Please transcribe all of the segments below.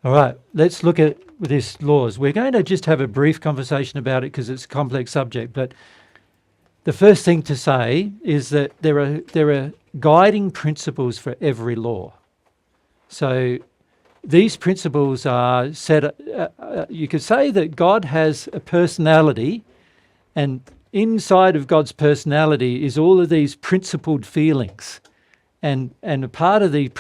All right, let's look at this laws. We're going to just have a brief conversation about it because it's a complex subject, but the first thing to say is that there are guiding principles for every law. So these principles are set, you could say that God has a personality, and inside of God's personality is all of these principled feelings. And a part of these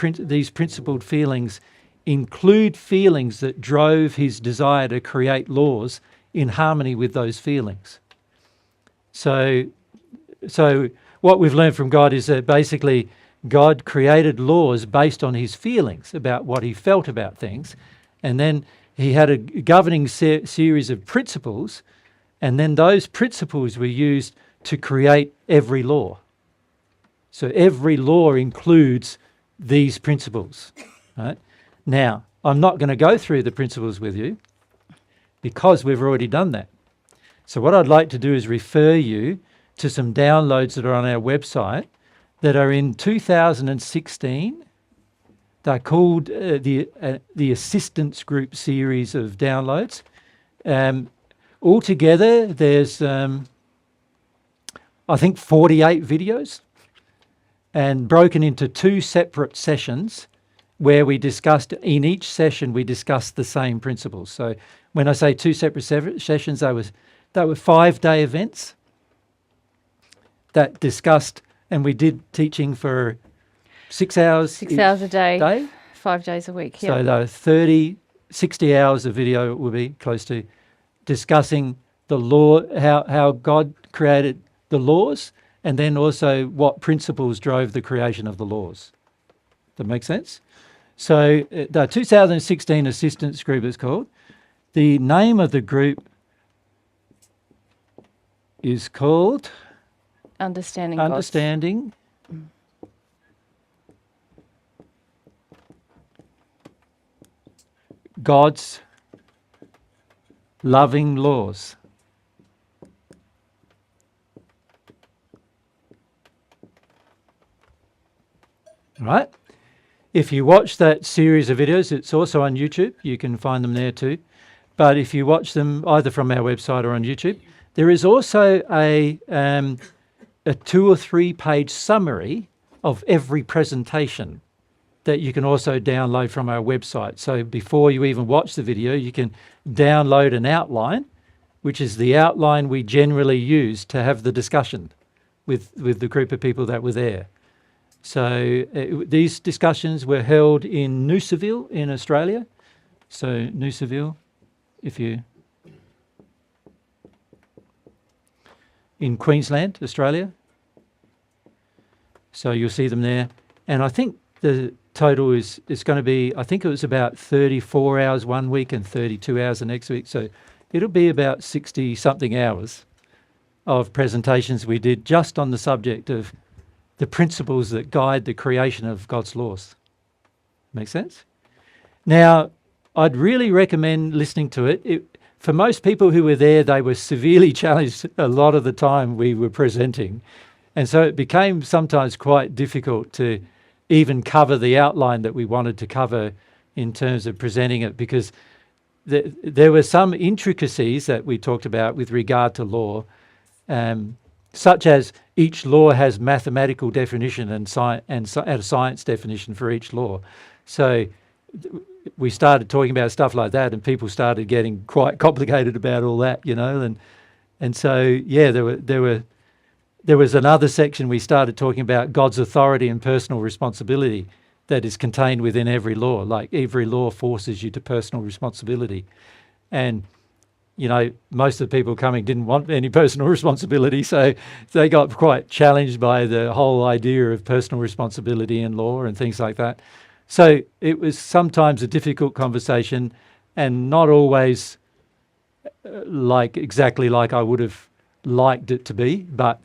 principled feelings include feelings that drove his desire to create laws in harmony with those feelings. So what we've learned from God is that basically God created laws based on his feelings about what he felt about things, and then he had a governing series of principles, and then those principles were used to create every law. So every law includes these principles, right? Now, I'm not going to go through the principles with you because we've already done that. So what I'd like to do is refer you to some downloads that are on our website that are in 2016. They're called the Assistance Group series of downloads. Altogether, there's, I think, 48 videos, and broken into 2 separate sessions where we discussed, in each session, we discussed the same principles. So when I say 2 separate sessions, they were 5-day events that discussed, and we did teaching for 6 hours. 6 hours a day, 5 days a week. So there were 60 hours of video will be close to discussing the law, how God created the laws, and then also what principles drove the creation of the laws. That makes sense? So the 2016 Assistance Group is called. The name of the group is called Understanding God's Loving Laws. All right? If you watch that series of videos, it's also on YouTube. You can find them there too. But if you watch them either from our website or on YouTube, there is also a 2 or 3 page summary of every presentation that you can also download from our website. So before you even watch the video, you can download an outline, which is the outline we generally use to have the discussion with the group of people that were there. So these discussions were held in Noosaville in Australia. So Noosaville, in Queensland, Australia. So you'll see them there. And I think the total is going to be, I think it was about 34 hours one week and 32 hours the next week. So it'll be about 60 something hours of presentations we did just on the subject of the principles that guide the creation of God's laws. Make sense? Now, I'd really recommend listening to it. For most people who were there, they were severely challenged a lot of the time we were presenting. And so it became sometimes quite difficult to even cover the outline that we wanted to cover in terms of presenting it, because there were some intricacies that we talked about with regard to law, such as each law has mathematical definition and a science definition for each law. So we started talking about stuff like that, and people started getting quite complicated about all that, you know. And so yeah, there was another section we started talking about God's authority and personal responsibility that is contained within every law. Like every law forces you to personal responsibility, and you know, most of the people coming didn't want any personal responsibility, so they got quite challenged by the whole idea of personal responsibility in law and things like that. So it was sometimes a difficult conversation, and not always exactly like I would have liked it to be. But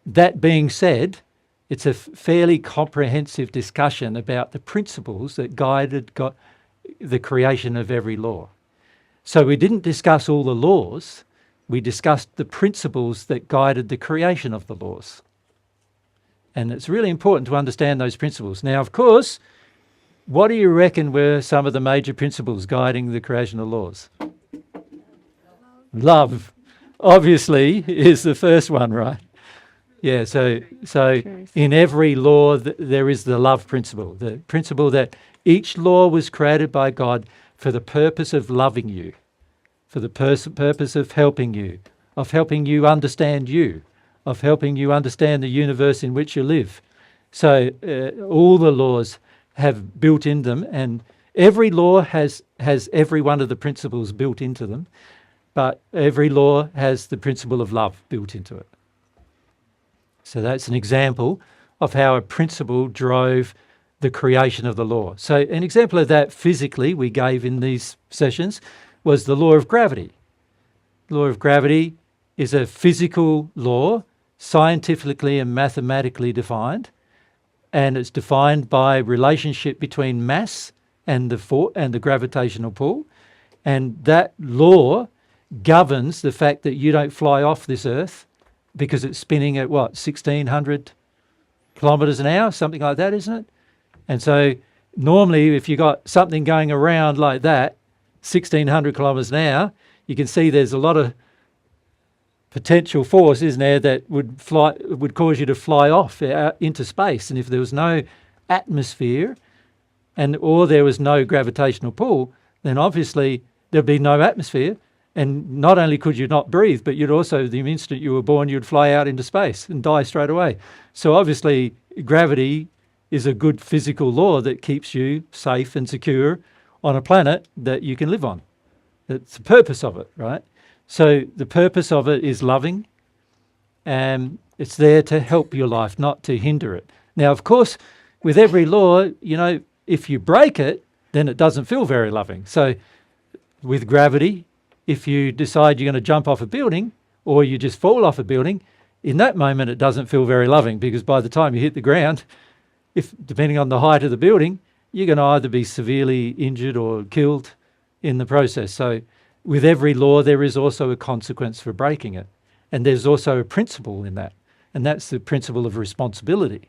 that being said, it's a fairly comprehensive discussion about the principles that guided the creation of every law. So we didn't discuss all the laws, we discussed the principles that guided the creation of the laws. And it's really important to understand those principles. Now, of course, What do you reckon were some of the major principles guiding the creational laws? Love, obviously, is the first one, right? Yeah, so Truth. in every law there is the love principle, the principle that each law was created by God for the purpose of loving you, for the purpose of helping you understand you, of helping you understand the universe in which you live. So all the laws have built in them, and every law has every one of the principles built into them, but every law has the principle of love built into it. So that's an example of how a principle drove the creation of the law. So an example of that physically we gave in these sessions was the law of gravity. The law of gravity is a physical law, scientifically and mathematically defined, and it's defined by relationship between mass and the gravitational pull. And that law governs the fact that you don't fly off this earth because it's spinning at 1,600 kilometres an hour, something like that, isn't it? And so normally if you got something going around like that, 1,600 kilometres an hour, you can see there's a lot of potential force, isn't there, that would cause you to fly off into space. And if there was no atmosphere or there was no gravitational pull, then obviously there'd be no atmosphere. And not only could you not breathe, but you'd also, the instant you were born, you'd fly out into space and die straight away. So obviously gravity is a good physical law that keeps you safe and secure on a planet that you can live on. That's the purpose of it, right? So the purpose of it is loving, and it's there to help your life, not to hinder it. Now, of course, with every law, if you break it, then it doesn't feel very loving. So with gravity, if you decide you're going to jump off a building or you just fall off a building, in that moment it doesn't feel very loving, because by the time you hit the ground, depending on the height of the building, you're going to either be severely injured or killed in the process. So with every law, there is also a consequence for breaking it. And there's also a principle in that, and that's the principle of responsibility.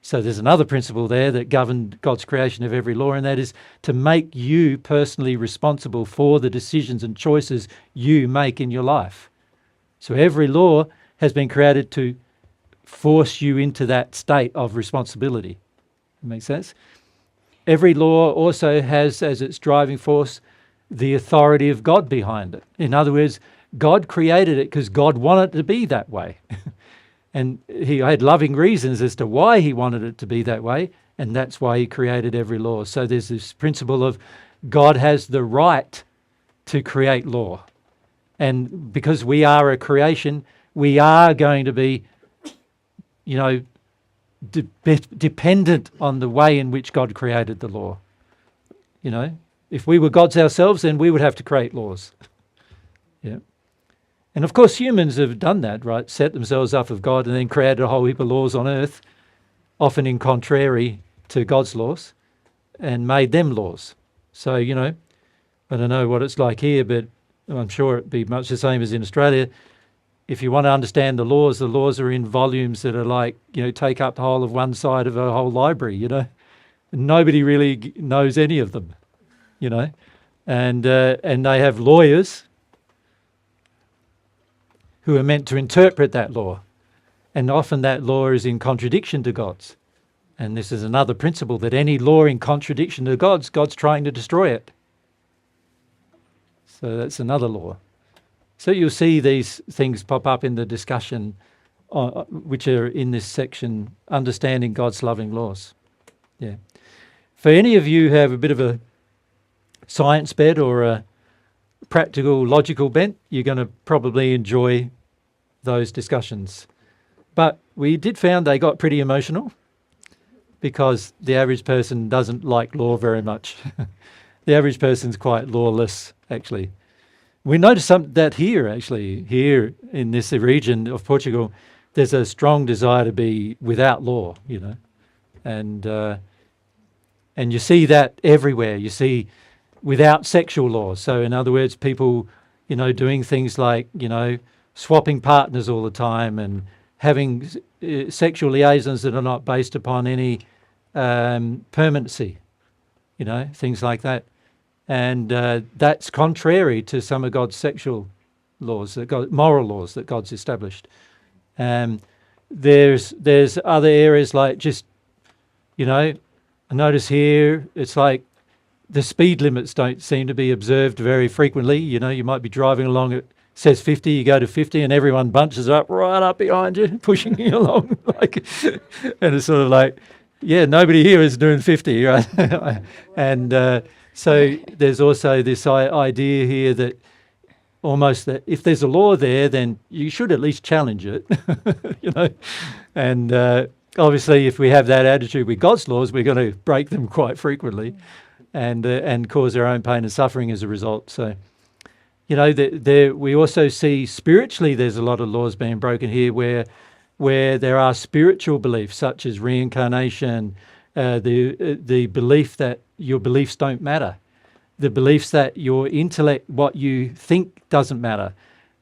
So there's another principle there that governed God's creation of every law, and that is to make you personally responsible for the decisions and choices you make in your life. So every law has been created to force you into that state of responsibility. That makes sense? Every law also has as its driving force the authority of God behind it. In other words, God created it because God wanted it to be that way. And he had loving reasons as to why he wanted it to be that way, and that's why he created every law. So there's this principle of God has the right to create law. And because we are a creation, we are going to be, dependent on the way in which God created the law. If we were gods ourselves, then we would have to create laws. Yeah. And of course, humans have done that, right? Set themselves up of God and then created a whole heap of laws on earth, often in contrary to God's laws, and made them laws. So, I don't know what it's like here, but I'm sure it'd be much the same as in Australia. If you want to understand the laws are in volumes that are like, take up the whole of one side of a whole library, And nobody really knows any of them, And they have lawyers who are meant to interpret that law. And often that law is in contradiction to God's. And this is another principle, that any law in contradiction to God's trying to destroy it. So that's another law. So you'll see these things pop up in the discussion, which are in this section, understanding God's loving laws. Yeah. For any of you who have a bit of a science bent or a practical, logical bent, you're going to probably enjoy those discussions. But we did found they got pretty emotional, because the average person doesn't like law very much. The average person's quite lawless, actually. We noticed that here in this region of Portugal, there's a strong desire to be without law, and you see that everywhere. You see without sexual laws. So in other words, people, doing things like, swapping partners all the time and having sexual liaisons that are not based upon any permanency. things like that. And that's contrary to some of God's sexual laws, moral laws that God's established. There's other areas like just, I notice here it's like the speed limits don't seem to be observed very frequently. You might be driving along, it says 50, you go to 50 and everyone bunches up right up behind you, pushing you along. And it's sort of like, yeah, nobody here is doing 50, right? And so there's also this idea here that almost that if there's a law there, then you should at least challenge it, And obviously, if we have that attitude with God's laws, we're going to break them quite frequently, and cause our own pain and suffering as a result. So, we also see spiritually there's a lot of laws being broken here, where there are spiritual beliefs such as reincarnation, the belief that your beliefs don't matter, the beliefs that your intellect, what you think doesn't matter,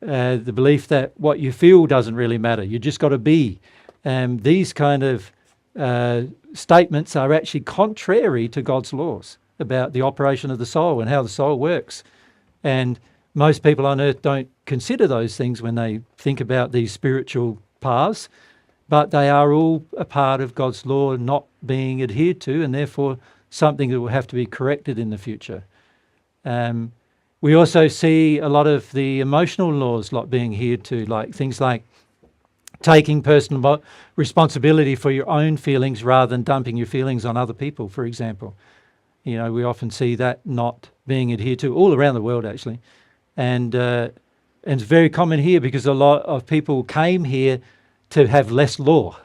the belief that what you feel doesn't really matter. You just got to be. These kind of statements are actually contrary to God's laws about the operation of the soul and how the soul works. And most people on earth don't consider those things when they think about these spiritual paths, but they are all a part of God's law not being adhered to, and therefore something that will have to be corrected in the future. We also see a lot of the emotional laws not being adhered to, like things like taking personal responsibility for your own feelings rather than dumping your feelings on other people, for example. We often see that not being adhered to all around the world, actually. And it's very common here because a lot of people came here to have less law.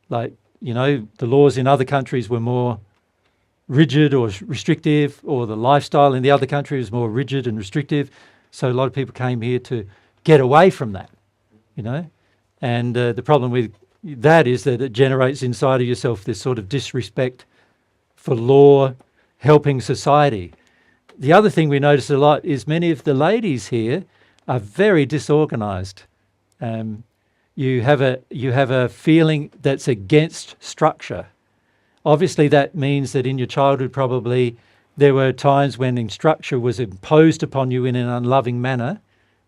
Like, the laws in other countries were more rigid or restrictive, or the lifestyle in the other country was more rigid and restrictive. So a lot of people came here to get away from that, And the problem with that is that it generates inside of yourself this sort of disrespect for law helping society. The other thing we notice a lot is many of the ladies here are very disorganized. You have a feeling that's against structure. Obviously, that means that in your childhood probably there were times when structure was imposed upon you in an unloving manner,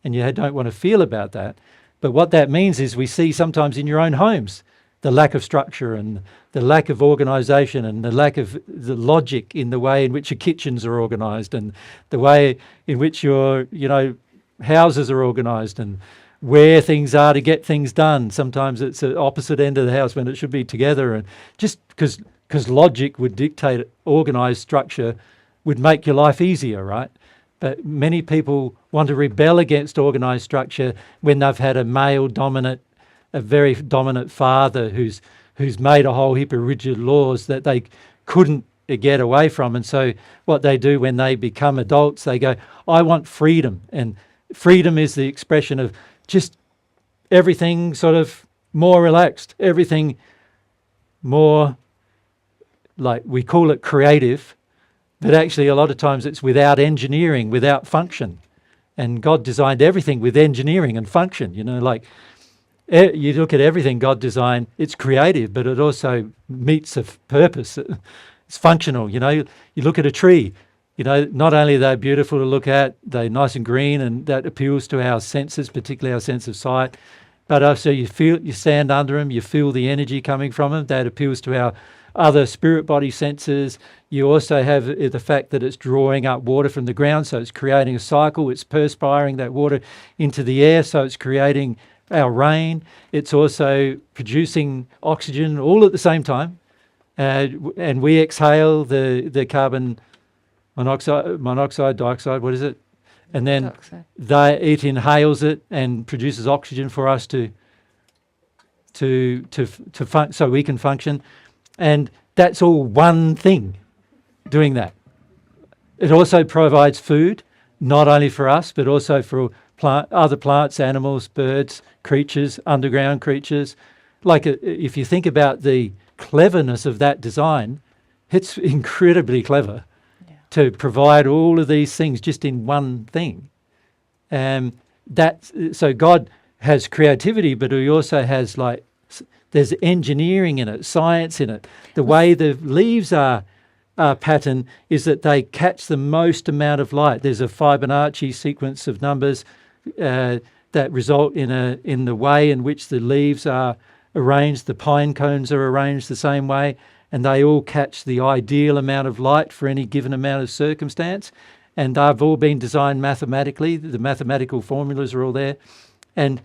and you don't want to feel about that. But what that means is we see sometimes in your own homes the lack of structure and the lack of organisation and the lack of the logic in the way in which your kitchens are organised and the way in which your houses are organised and where things are to get things done. Sometimes it's the opposite end of the house when it should be together, and just because logic would dictate organised structure would make your life easier, right? But many people want to rebel against organised structure when they've had a very dominant father who's made a whole heap of rigid laws that they couldn't get away from. And so what they do when they become adults, they go, I want freedom. And freedom is the expression of just everything sort of more relaxed, everything more, like we call it creative, but actually a lot of times it's without engineering, without function. And God designed everything with engineering and function, like you look at everything God designed, it's creative, but it also meets a purpose. It's functional, You look at a tree, not only are they beautiful to look at, they're nice and green, and that appeals to our senses, particularly our sense of sight, but also you stand under them, you feel the energy coming from them, that appeals to our other spirit body senses. You also have the fact that it's drawing up water from the ground, so it's creating a cycle, it's perspiring that water into the air, so it's creating our rain. It's also producing oxygen all at the same time, and we exhale the carbon monoxide, dioxide, what is it? And then it inhales it and produces oxygen for us so we can function. And that's all one thing doing that. It also provides food, not only for us, but also for other plants, animals, birds, creatures, underground creatures. Like if you think about the cleverness of that design, it's incredibly clever to provide all of these things just in one thing. So God has creativity, but He also has there's engineering in it, science in it. The way the leaves are pattern is that they catch the most amount of light. There's a Fibonacci sequence of numbers that result in the way in which the leaves are arranged. The pine cones are arranged the same way, and they all catch the ideal amount of light for any given amount of circumstance. And they've all been designed mathematically. The mathematical formulas are all there. And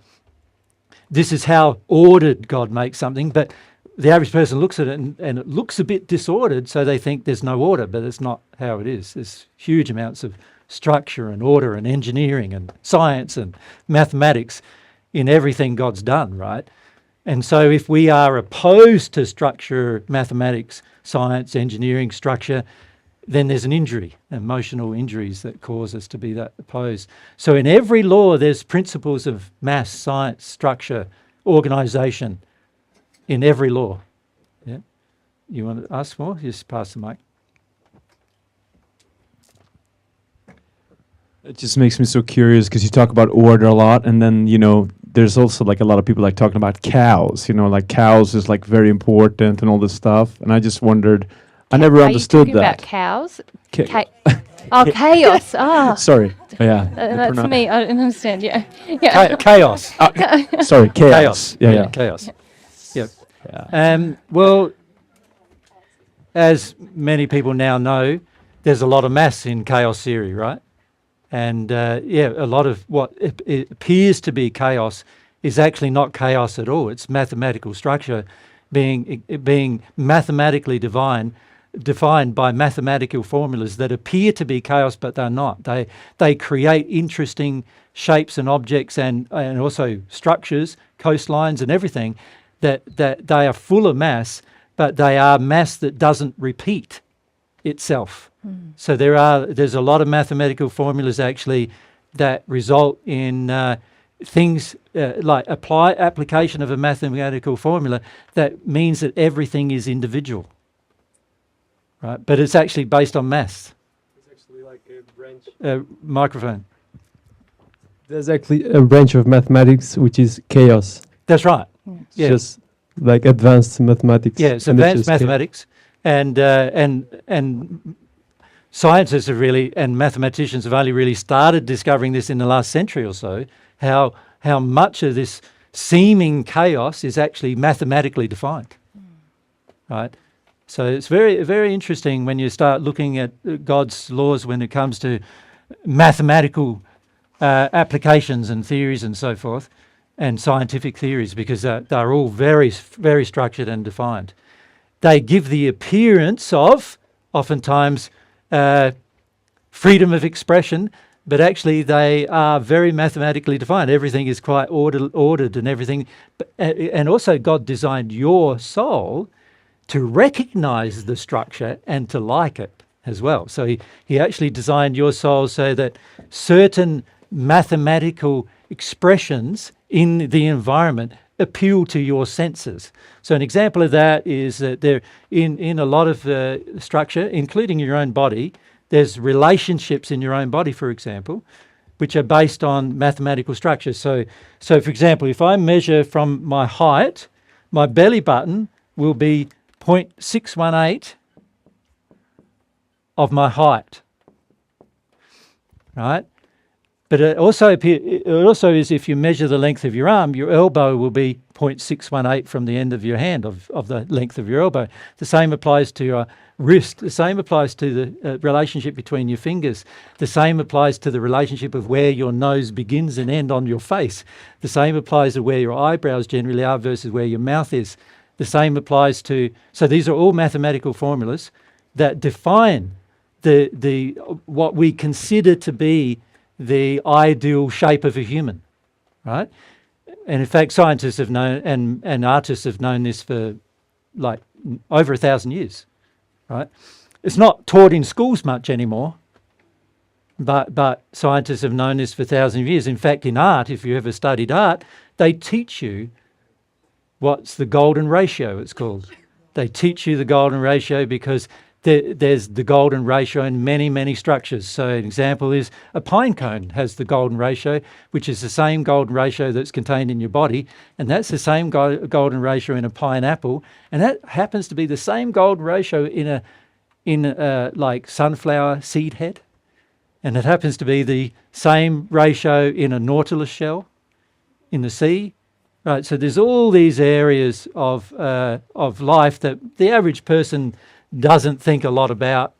this is how ordered God makes something. But the average person looks at it and it looks a bit disordered, so they think there's no order, but it's not how it is. There's huge amounts of structure and order and engineering and science and mathematics in everything God's done, right? And so if we are opposed to structure, mathematics, science, engineering, structure, then there's an injury, emotional injuries that cause us to be that opposed. So in every law, there's principles of mass, science, structure, organisation in every law. Yeah. You want to ask more? Just pass the mic. It just makes me so curious because you talk about order a lot, and then, there's also like a lot of people like talking about cows, like cows is like very important and all this stuff. And I just wondered, I never understood that. Are you talking about cows? Chaos. Ah. Sorry. Yeah. That's me. I didn't understand. Yeah. Chaos. Sorry. Chaos. Yeah. Chaos. Yep. Yeah. Well, as many people now know, there's a lot of mass in chaos theory, right? And a lot of what it appears to be chaos is actually not chaos at all. It's mathematical structure being mathematically defined by mathematical formulas that appear to be chaos, but they're not. They create interesting shapes and objects and also structures, coastlines and everything that they are full of mass, but they are mass that doesn't repeat itself. So there's a lot of mathematical formulas actually that result in things like application of a mathematical formula that means that everything is individual, right? But it's actually based on mass. It's actually like a branch. Microphone. There's actually a branch of mathematics which is chaos. That's right. It's just like advanced mathematics. Yeah, it's advanced mathematics, and scientists have really, and mathematicians have only really started discovering this in the last century or so, how much of this seeming chaos is actually mathematically defined, right? So it's very, very interesting when you start looking at God's laws when it comes to mathematical applications and theories and so forth, and scientific theories, because they're all very, very structured and defined. They give the appearance of, oftentimes, freedom of expression, but actually they are very mathematically defined. Everything is quite ordered and everything. And also God designed your soul to recognize the structure and to like it as well. So he actually designed your soul so that certain mathematical expressions in the environment appeal to your senses. So an example of that is that there, in a lot of structure, including your own body, there's relationships in your own body, for example, which are based on mathematical structure. So for example, if I measure from my height, my belly button will be 0.618 of my height, right? But it also is, if you measure the length of your arm, your elbow will be 0.618 from the end of your hand of the length of your elbow. The same applies to your wrist. The same applies to the relationship between your fingers. The same applies to the relationship of where your nose begins and ends on your face. The same applies to where your eyebrows generally are versus where your mouth is. The same applies to... So these are all mathematical formulas that define the what we consider to be the ideal shape of a human, right? And in fact, scientists have known, and artists have known this for like over 1,000 years, right? It's not taught in schools much anymore, but scientists have known this for thousands of years. In fact, in art, if you ever studied art, they teach you what's the golden ratio, it's called. They teach you the golden ratio because there's the golden ratio in many, many structures. So an example is a pine cone has the golden ratio, which is the same golden ratio that's contained in your body, and that's the same golden ratio in a pineapple, and that happens to be the same golden ratio in in like sunflower seed head, and it happens to be the same ratio in a nautilus shell in the sea. Right, so there's all these areas of life that the average person doesn't think a lot about.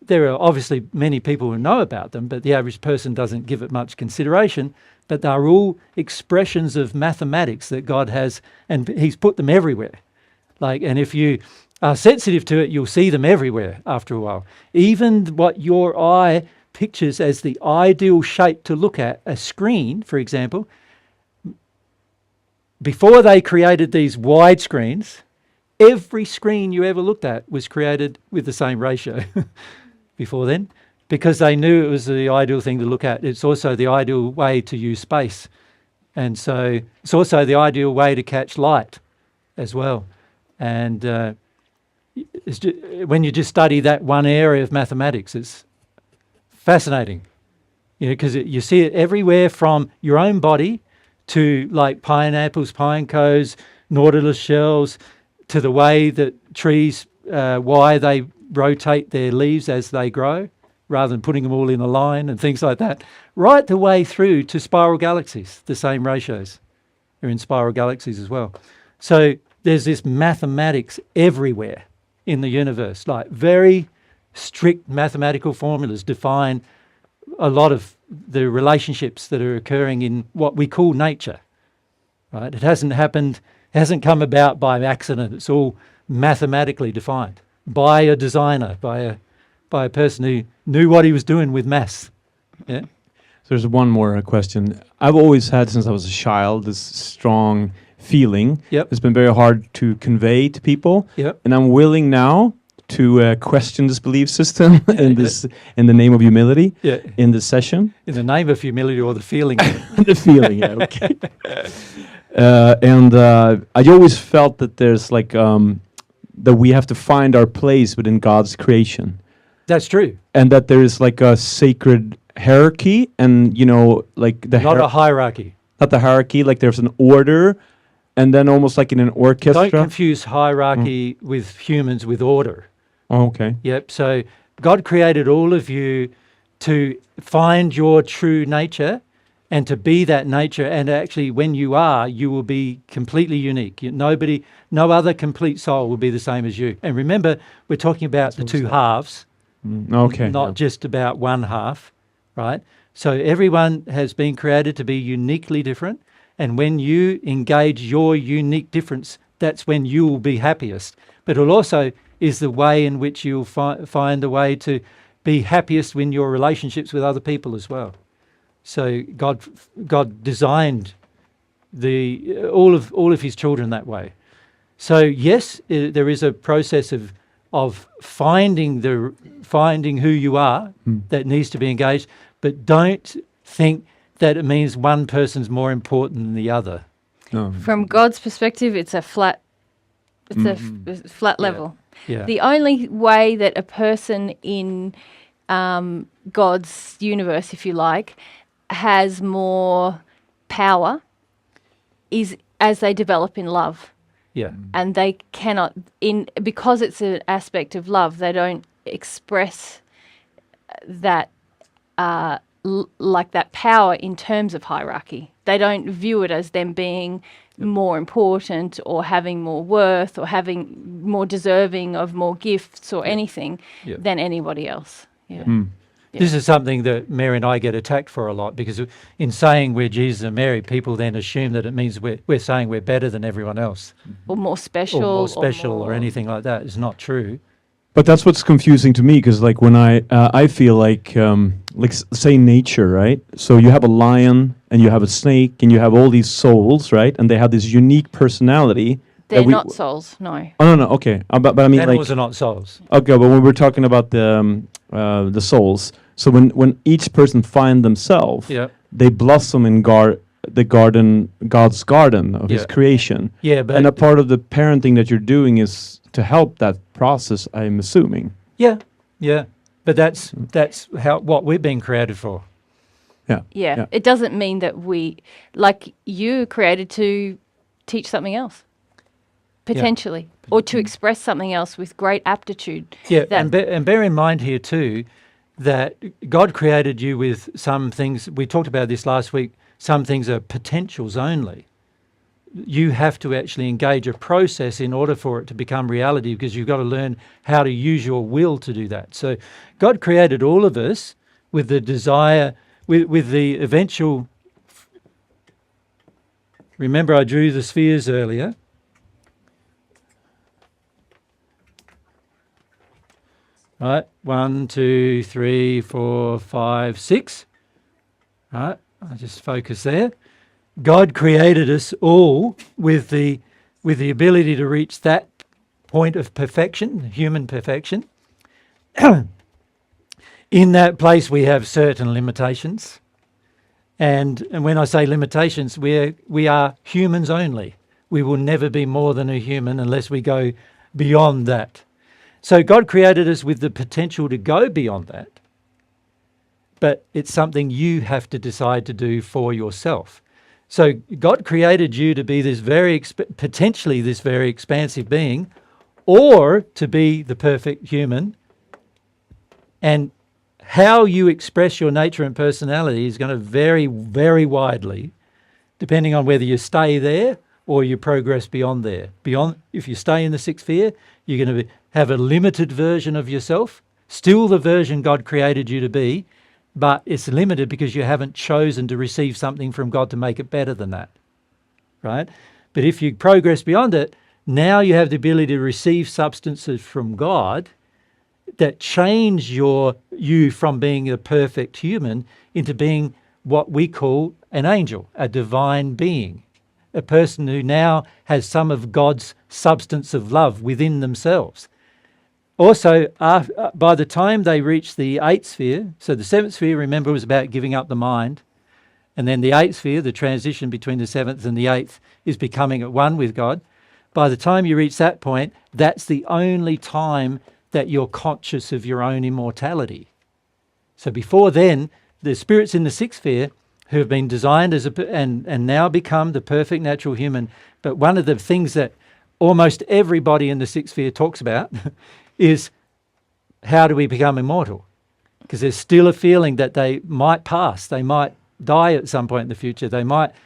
There are obviously many people who know about them, but the average person doesn't give it much consideration. But they're all expressions of mathematics that God has, and He's put them everywhere. And if you are sensitive to it, you'll see them everywhere after a while. Even what your eye pictures as the ideal shape to look at, a screen, for example, before they created these wide screens, every screen you ever looked at was created with the same ratio before then, because they knew it was the ideal thing to look at. It's also the ideal way to use space. And so it's also the ideal way to catch light as well. And when you just study that one area of mathematics, it's fascinating, because you see it everywhere from your own body to like pineapples, pine cones, nautilus shells, to the way that trees, why they rotate their leaves as they grow, rather than putting them all in a line and things like that, right the way through to spiral galaxies. The same ratios are in spiral galaxies as well. So there's this mathematics everywhere in the universe, like very strict mathematical formulas define a lot of the relationships that are occurring in what we call nature, right? It hasn't come about by accident. It's all mathematically defined by a designer, by a person who knew what he was doing with maths. Yeah. So there's one more question. I've always had, since I was a child, this strong feeling. Yep. It's been very hard to convey to people. Yep. And I'm willing now to question this belief system in the name of humility. Yeah. In this session. In the name of humility, or the feeling. The feeling, yeah, okay. I always felt that there's that we have to find our place within God's creation. That's true. And that there is like a sacred hierarchy, and Not a hierarchy. not the hierarchy, like there's an order, and then almost like in an orchestra. Don't confuse hierarchy with humans with order. Oh, okay. Yep. So God created all of you to find your true nature and to be that nature. And actually, when you are, you will be completely unique. No other complete soul will be the same as you. And remember, we're talking about the two halves, Okay. not just about one half, right? So everyone has been created to be uniquely different. And when you engage your unique difference, that's when you will be happiest. But it also is the way in which you'll find a way to be happiest in your relationships with other people as well. So God designed all of His children that way. So yes, there is a process of finding who you are that needs to be engaged, but don't think that it means one person's more important than the other. No. From God's perspective, it's a flat level. Yeah. The only way that a person in God's universe, if you like, has more power is as they develop in love. Yeah. And they cannot, because it's an aspect of love, they don't express that like that power in terms of hierarchy. They don't view it as them being more important or having more worth or having more deserving of more gifts or anything than anybody else. Yeah. Yeah. This is something that Mary and I get attacked for a lot, because in saying we're Jesus and Mary, people then assume that it means we're saying we're better than everyone else. Or more special. Or more special or anything like that. It's not true. But that's what's confusing to me, because like when I feel like say nature, right? So you have a lion and you have a snake and you have all these souls, right? And they have this unique personality. They're not souls, no. Oh no, okay. But I mean, animals are not souls. Okay, but when we're talking about the souls, so when each person find themselves, they blossom in God's garden of His creation. Yeah, but and a part of the parenting that you're doing is to help that process, I'm assuming. Yeah. But that's what we've been created for. Yeah. It doesn't mean that you created to teach something else. potentially, or to express something else with great aptitude. Yeah, That- and bear in mind here too that God created you with some things. We talked about this last week. Some things are potentials only. You have to actually engage a process in order for it to become reality, because you've got to learn how to use your will to do that. So God created all of us with the desire, with the eventual. Remember, I drew the spheres earlier. Right, 1, 2, 3, 4, 5, 6. Right, I just focus there. God created us all with the ability to reach that point of perfection, human perfection. In that place, we have certain limitations, and when I say limitations, we are humans only. We will never be more than a human unless we go beyond that. So God created us with the potential to go beyond that, but it's something you have to decide to do for yourself. So God created you to be this potentially this very expansive being, or to be the perfect human. And how you express your nature and personality is going to vary very widely, depending on whether you stay there or you progress beyond there. If you stay in the sixth sphere, you're going to have a limited version of yourself, still the version God created you to be, but it's limited because you haven't chosen to receive something from God to make it better than that, right? But if you progress beyond it, now you have the ability to receive substances from God that change you from being a perfect human into being what we call an angel, a divine being, a person who now has some of God's substance of love within themselves. Also, by the time they reach the eighth sphere, so the seventh sphere, remember, was about giving up the mind. And then the eighth sphere, the transition between the seventh and the eighth, is becoming at one with God. By the time you reach that point, that's the only time that you're conscious of your own immortality. So before then, the spirits in the sixth sphere who have been designed as and now become the perfect natural human. But one of the things that almost everybody in the sixth sphere talks about is, how do we become immortal? Because there's still a feeling that they might pass, they might die at some point in the future,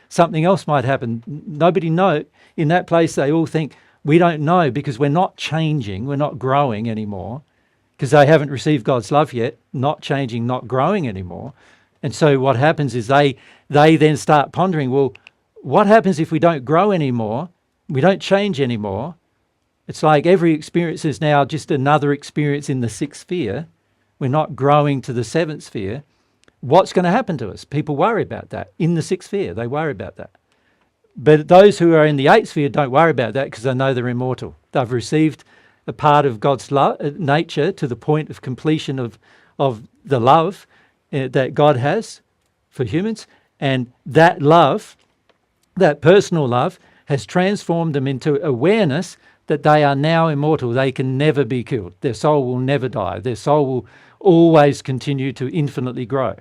something else might happen. Nobody knows. In that place, they all think, we don't know, because we're not changing, we're not growing anymore, because they haven't received God's love yet, not changing, not growing anymore. And so what happens is they then start pondering, well, what happens if we don't grow anymore, we don't change anymore? It's like every experience is now just another experience in the sixth sphere. We're not growing to the seventh sphere. What's going to happen to us? People worry about that. In the sixth sphere, they worry about that. But those who are in the eighth sphere don't worry about that, because they know they're immortal. They've received a part of God's nature to the point of completion of the love that God has for humans. And that love, that personal love, has transformed them into awareness that they are now immortal. They can never be killed. Their soul will never die. Their soul will always continue to infinitely grow.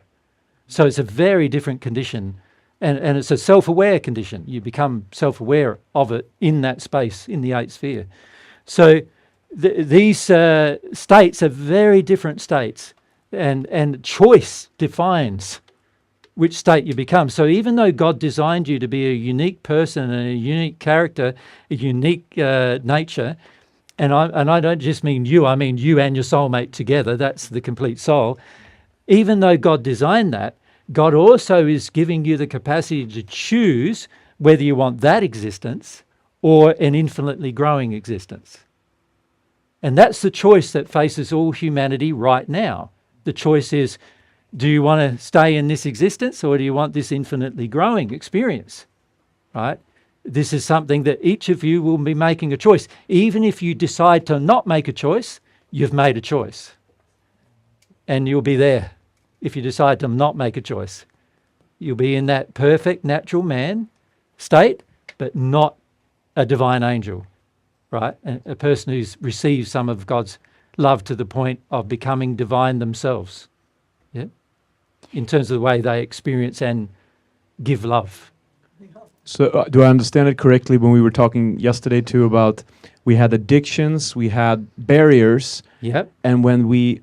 So it's a very different condition. And it's a self-aware condition. You become self-aware of it in that space, in the eighth sphere. So these states are very different states. And choice defines which state you become. So even though God designed you to be a unique person and a unique character, a unique nature, and I don't just mean you, I mean you and your soulmate together, that's the complete soul. Even though God designed that, God also is giving you the capacity to choose whether you want that existence or an infinitely growing existence. And that's the choice that faces all humanity right now. The choice is, do you want to stay in this existence, or do you want this infinitely growing experience? Right? This is something that each of you will be making a choice. Even if you decide to not make a choice, you've made a choice. And you'll be there if you decide to not make a choice. You'll be in that perfect natural man state, but not a divine angel, right? A person who's received some of God's love to the point of becoming divine themselves, yeah? In terms of the way they experience and give love. So do I understand it correctly when we were talking yesterday too about we had addictions, we had barriers, Yep. and when we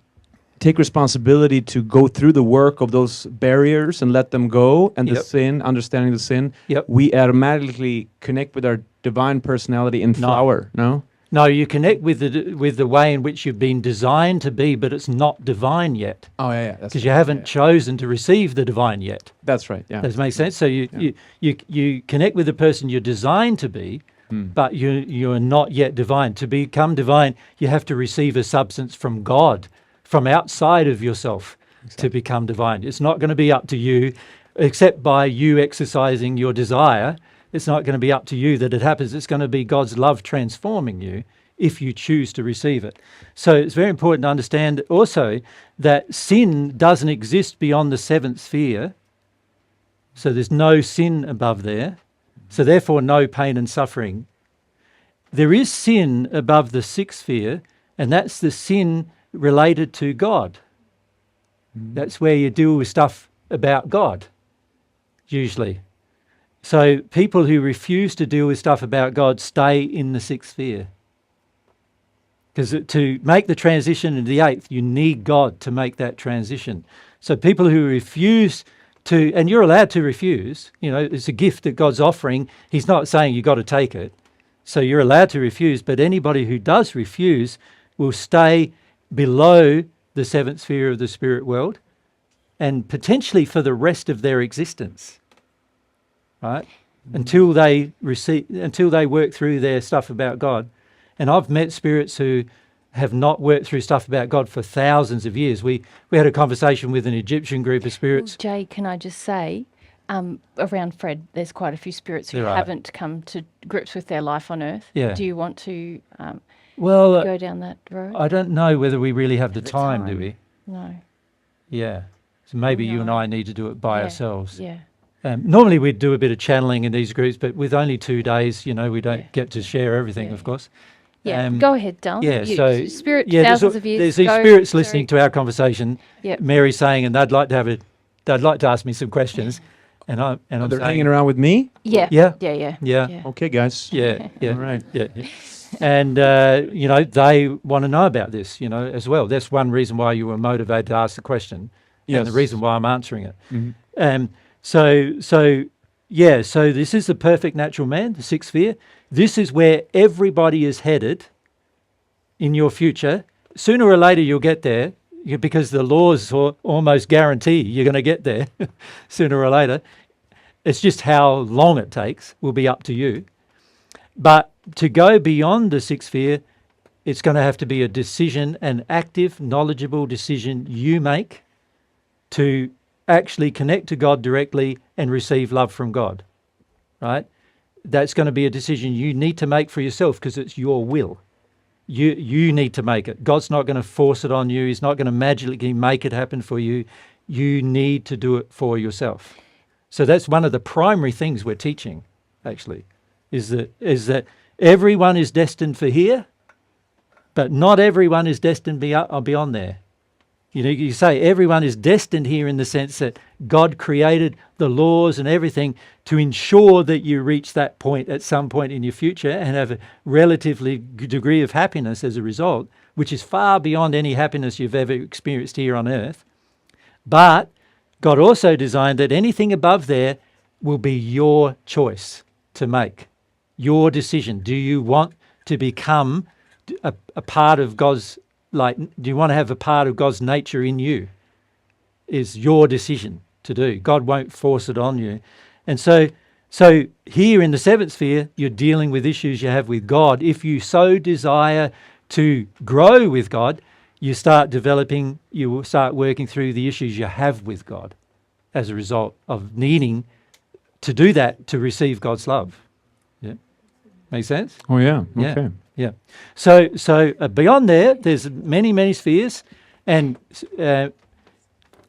take responsibility to go through the work of those barriers and let them go, and the Yep. sin, understanding the sin, Yep. we automatically connect with our divine personality in No. flower. No. No, you connect with the way in which you've been designed to be, but it's not divine yet Oh yeah, that's because you haven't chosen to receive the divine yet. That's right. Yeah. Does that make sense? So you connect with the person you're designed to be, but you're not yet divine. To become divine, you have to receive a substance from God, from outside of yourself, to become divine. It's not going to be up to you, except by you exercising your desire. It's not going to be up to you that it happens. It's going to be God's love transforming you if you choose to receive it. So it's very important to understand also that sin doesn't exist beyond the seventh sphere. So there's no sin above there. So therefore no pain and suffering. There is sin above the sixth sphere, and that's the sin related to God. That's where you deal with stuff about God, usually. So people who refuse to deal with stuff about God stay in the sixth sphere. Because to make the transition into the eighth, you need God to make that transition. So people who refuse to, and you're allowed to refuse, it's a gift that God's offering. He's not saying you've got to take it. So you're allowed to refuse, but anybody who does refuse will stay below the seventh sphere of the spirit world and potentially for the rest of their existence. Right? Until they work through their stuff about God. And I've met spirits who have not worked through stuff about God for thousands of years. We had a conversation with an Egyptian group of spirits. Jay, can I just say, around Fred, there's quite a few spirits who There are. haven't come to grips with their life on Earth. Yeah. Do you want to Well, go down that road? I don't know whether we really have the time, do time. we? No. Yeah. So maybe you and No. I need to do it by Yeah, ourselves. Yeah. Normally we'd do a bit of channeling in these groups, but with only 2 days, we don't Yeah. get to share everything, Yeah. of course. Yeah. Go ahead, Dylan. Yeah, You- so spirit, there's thousands of years. There's these go, spirits sorry. listening to our conversation. Yep. Mary saying, and they'd like to ask me some questions, and I'm They're saying, hanging around with me. Yeah. Yeah. Yeah. Yeah. Okay, guys. yeah, All right. yeah. And they want to know about this, as well. That's one reason why you were motivated to ask the question, and the Yes. reason why I'm answering it. Mhm. So this is the perfect natural man, the sixth sphere. This is where everybody is headed in your future. Sooner or later you'll get there because the laws almost guarantee you're going to get there sooner or later. It's just how long it takes will be up to you. But to go beyond the sixth sphere, it's going to have to be a decision, an active, knowledgeable decision you make to actually connect to God directly and receive love from God, right? That's going to be a decision you need to make for yourself because it's your will. You need to make it. God's not going to force it on you. He's not going to magically make it happen for you. You need to do it for yourself. So that's one of the primary things we're teaching, actually, is that everyone is destined for here, but not everyone is destined beyond there. You say everyone is destined here in the sense that God created the laws and everything to ensure that you reach that point at some point in your future and have a relatively good degree of happiness as a result, which is far beyond any happiness you've ever experienced here on earth. But God also designed that anything above there will be your choice to make, your decision. Do you want to become a part of God's, do you want to have a part of God's nature in you? Is your decision to do. God won't force it on you. And so here in the seventh sphere, you're dealing with issues you have with God. If you so desire to grow with God, you will start working through the issues you have with God as a result of needing to do that to receive God's love. Yeah. Make sense? Oh yeah. Yeah. Okay. Yeah. So beyond there's many, many spheres. And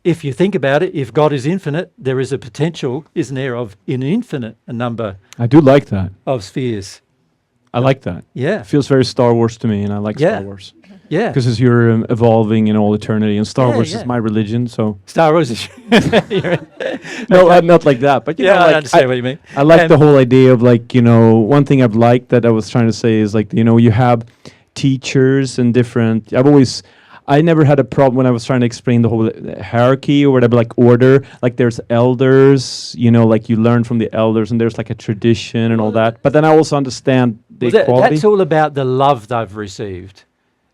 if you think about it, if God is infinite, there is a potential, isn't there, of an infinite number I do like that. of spheres. I like that. Yeah. It feels very Star Wars to me, and I like Yeah. Star Wars. Yeah. Because as you're evolving in all eternity, and Star Yeah, Wars yeah. is my religion, so Star Wars is. no, not like that. But you Yeah, know, I like, understand what you mean. I like And- the whole idea of like, you know, one thing I've liked that I was trying to say is like, you know, you have teachers and different. I never had a problem when I was trying to explain the whole hierarchy or whatever, like order. Like there's elders, you know, like you learn from the elders, and there's like a tradition and all that. But then I also understand the Well, equality. that's all about the love they've received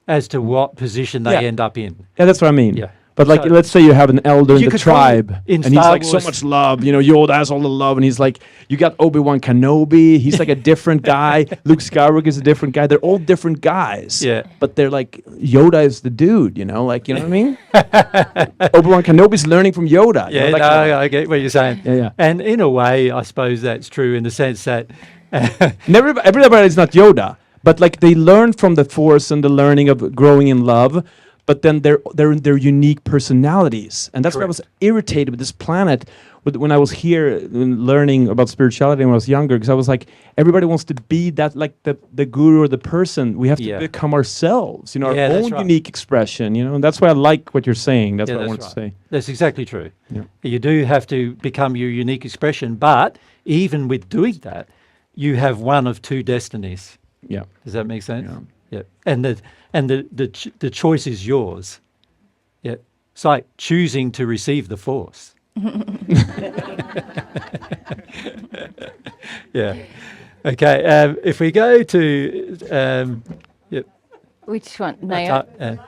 as to what position they Yeah. end up in. Yeah, that's what I mean. Yeah. But like, So- let's say you have an elder in You the could call it tribe, in and he's Star like so Wars- much love. You know, Yoda has all the love, and he's like, you got Obi-Wan Kenobi. He's like a different guy. Luke Skywalker is a different guy. They're all different guys. Yeah. But they're like, Yoda is the dude. You know, like, you know what I mean? Obi-Wan Kenobi's learning from Yoda. you know, Yeah, that no, kind of- I get what you're saying. Yeah, yeah. And in a way, I suppose that's true in the sense that And everybody's not Yoda, but like they learn from the Force and the learning of growing in love. But then they're in their unique personalities, and that's why I was irritated with this planet. When I was here learning about spirituality when I was younger, because I was like, everybody wants to be that, like the guru or the person. We have to Yeah. become ourselves, you know, Yeah, our that's own right. unique expression, you know. And that's why I like what you're saying. That's Yeah, what I that's wanted to right. say. That's exactly true. Yeah. You do have to become your unique expression, but even with doing that, you have one of two destinies. Yeah. Does that make sense? Yeah. Yeah. And the choice is yours. Yeah. It's like choosing to receive the Force. Yeah. Okay. If we go to Which one? Naomi.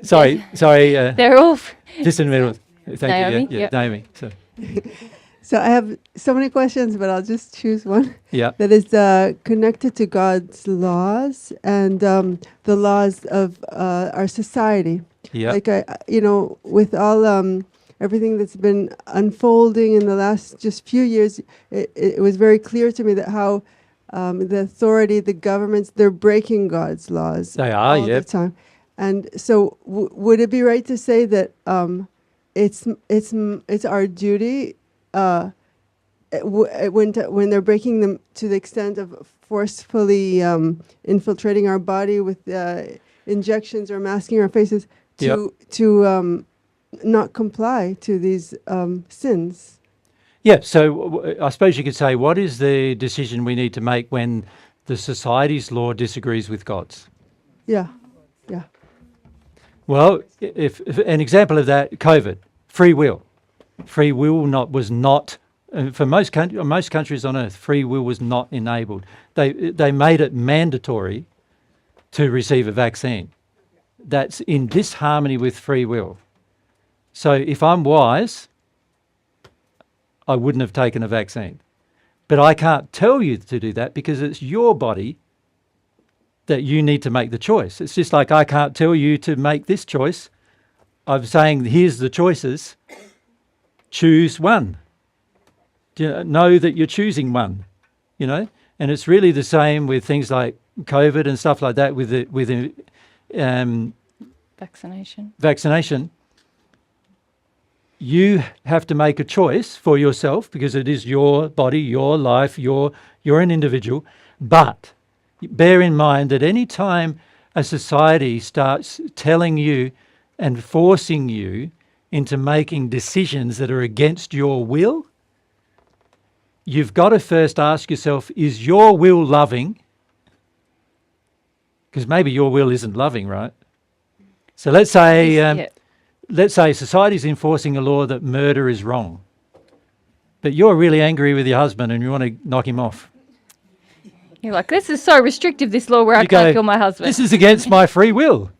sorry. They're all. Just in the middle. Thank Naomi, you. Yeah, yep. Naomi. So, So I have so many questions, but I'll just choose one yeah. that is connected to God's laws and the laws of our society. Yeah. Like with all everything that's been unfolding in the last just few years, it was very clear to me that how the authority, the governments, they're breaking God's laws. They are, all yep. the time. And so, would it be right to say that it's our duty when they're breaking them to the extent of forcefully infiltrating our body with injections or masking our faces to not comply to these sins? Yeah, so I suppose you could say, what is the decision we need to make when the society's law disagrees with God's? Yeah. Well, if an example of that, COVID, free will. Free will was not for most countries on earth. Free will was not enabled. They made it mandatory to receive a vaccine. That's in disharmony with free will. So if I'm wise, I wouldn't have taken a vaccine. But I can't tell you to do that because it's your body that you need to make the choice. It's just like I can't tell you to make this choice. I'm saying, here's the choices. Choose one. Know that you're choosing one, you know? And it's really the same with things like COVID and stuff like that with vaccination. You have to make a choice for yourself because it is your body, your life, you're an individual. But bear in mind that any time a society starts telling you and forcing you into making decisions that are against your will, you've got to first ask yourself, is your will loving? Because maybe your will isn't loving, right? So let's say society's enforcing a law that murder is wrong, but you're really angry with your husband and you want to knock him off. You're like, this is so restrictive, this law where I can't kill my husband. This is against my free will.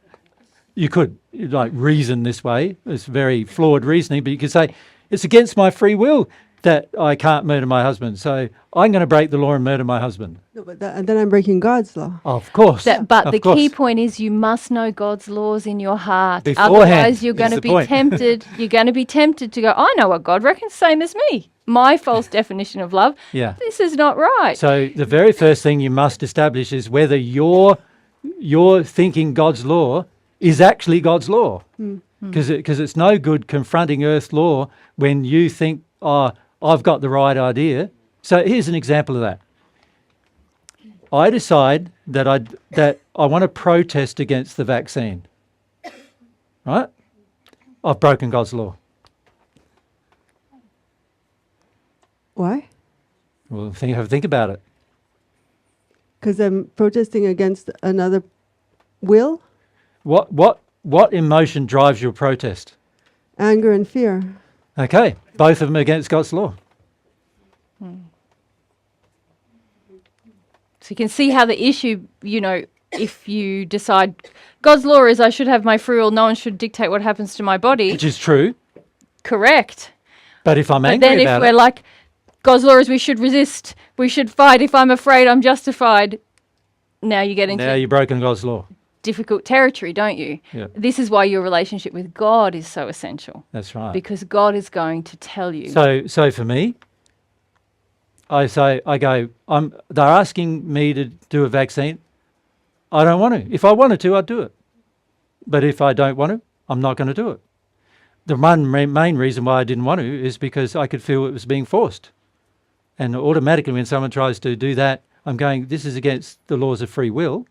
You could reason this way. It's very flawed reasoning, but you could say, it's against my free will that I can't murder my husband. So I'm going to break the law and murder my husband. No, but and then I'm breaking God's law. Of course. But of the course. key point is you must know God's laws in your heart. Beforehand Otherwise, you're going is to the be point. tempted. You're going to be tempted to go, I know what God reckons, same as me. My false definition of love. Yeah. This is not right. So the very first thing you must establish is whether your thinking God's law is actually God's law. Because it's no good confronting earth's law when you think, oh, I've got the right idea. So here's an example of that. I decide that I want to protest against the vaccine, right? I've broken God's law. Why? Well, have a think about it. Because I'm protesting against another will, What emotion drives your protest? anger and fear. Okay, both of them against God's law. So you can see how the issue, if you decide God's law is I should have my free will, no one should dictate what happens to my body. Which is true. Correct. But if I'm But angry then if about we're it, like, God's law is we should resist, we should fight. If I'm afraid, I'm justified. Now you get into now you've broken God's law. difficult territory, don't you? Yeah. This is why your relationship with God is so essential, That's right. because God is going to tell you. So for me, they're asking me to do a vaccine. I don't want to. If I wanted to, I'd do it. But if I don't want to, I'm not going to do it. The main reason why I didn't want to is because I could feel it was being forced. And automatically when someone tries to do that, I'm going, this is against the laws of free will.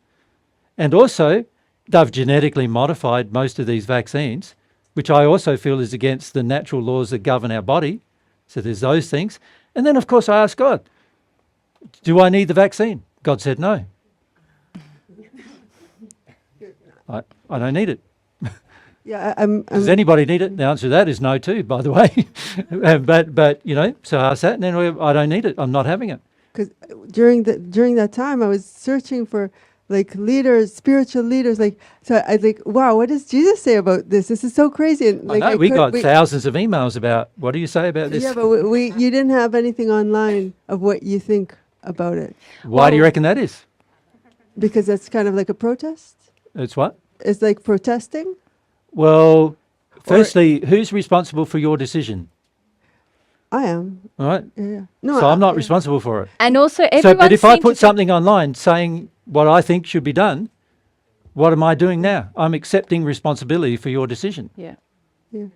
And also, they've genetically modified most of these vaccines, which I also feel is against the natural laws that govern our body. So there's those things. And then, of course, I asked God, do I need the vaccine? God said no. I don't need it. Yeah, I'm Does anybody need it? The answer to that is no too, by the way. but so I asked that, and then I don't need it. I'm not having it. because during that time I was searching for like leaders, spiritual leaders. Like, so I was like, wow, what does Jesus say about this? This is so crazy. And like, I know, we got thousands of emails about, what do you say about this? Yeah, but you didn't have anything online of what you think about it, Why do you reckon that is? because that's kind of like a protest. It's what? It's like protesting. Well, firstly, who's responsible for your decision? I am. All right. Yeah. No, So I'm not responsible for it. And also, So, everyone but if I seemed to put something online saying what I think should be done, what am I doing now? I'm accepting responsibility for your decision. yeah.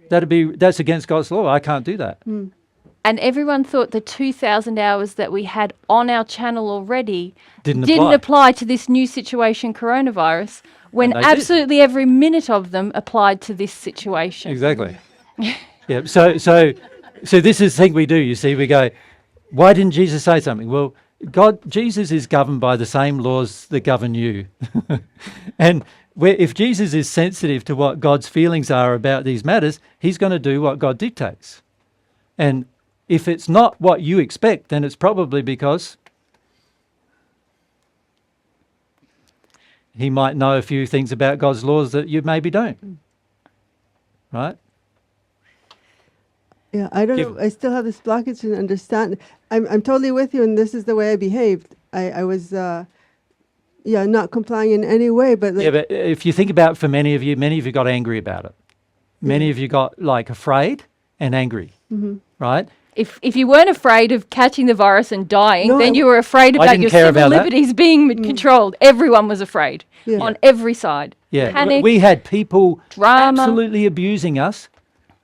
That's against God's law. I can't do that. And everyone thought the 2,000 hours that we had on our channel already Didn't apply to this new situation, coronavirus, when And they did. absolutely every minute of them applied to this situation. Exactly. Yeah. So this is the thing we do. You see, we go, why didn't Jesus say something? Well, Jesus is governed by the same laws that govern you, and if Jesus is sensitive to what God's feelings are about these matters, he's going to do what God dictates. And if it's not what you expect, then it's probably because he might know a few things about God's laws that you maybe don't. Right? Yeah, I don't know. I still have this blockage to understand. I'm totally with you, and this is the way I behaved. I was, not complying in any way. But like, Yeah, but if you think about, for many of you got angry about it. Many of you got like afraid and angry, right? If you weren't afraid of catching the virus and dying, No, then you were afraid I about didn't your care civil about that. liberties being controlled. Everyone was afraid Yeah. on every side. Yeah, Panic, we had people drama. absolutely abusing us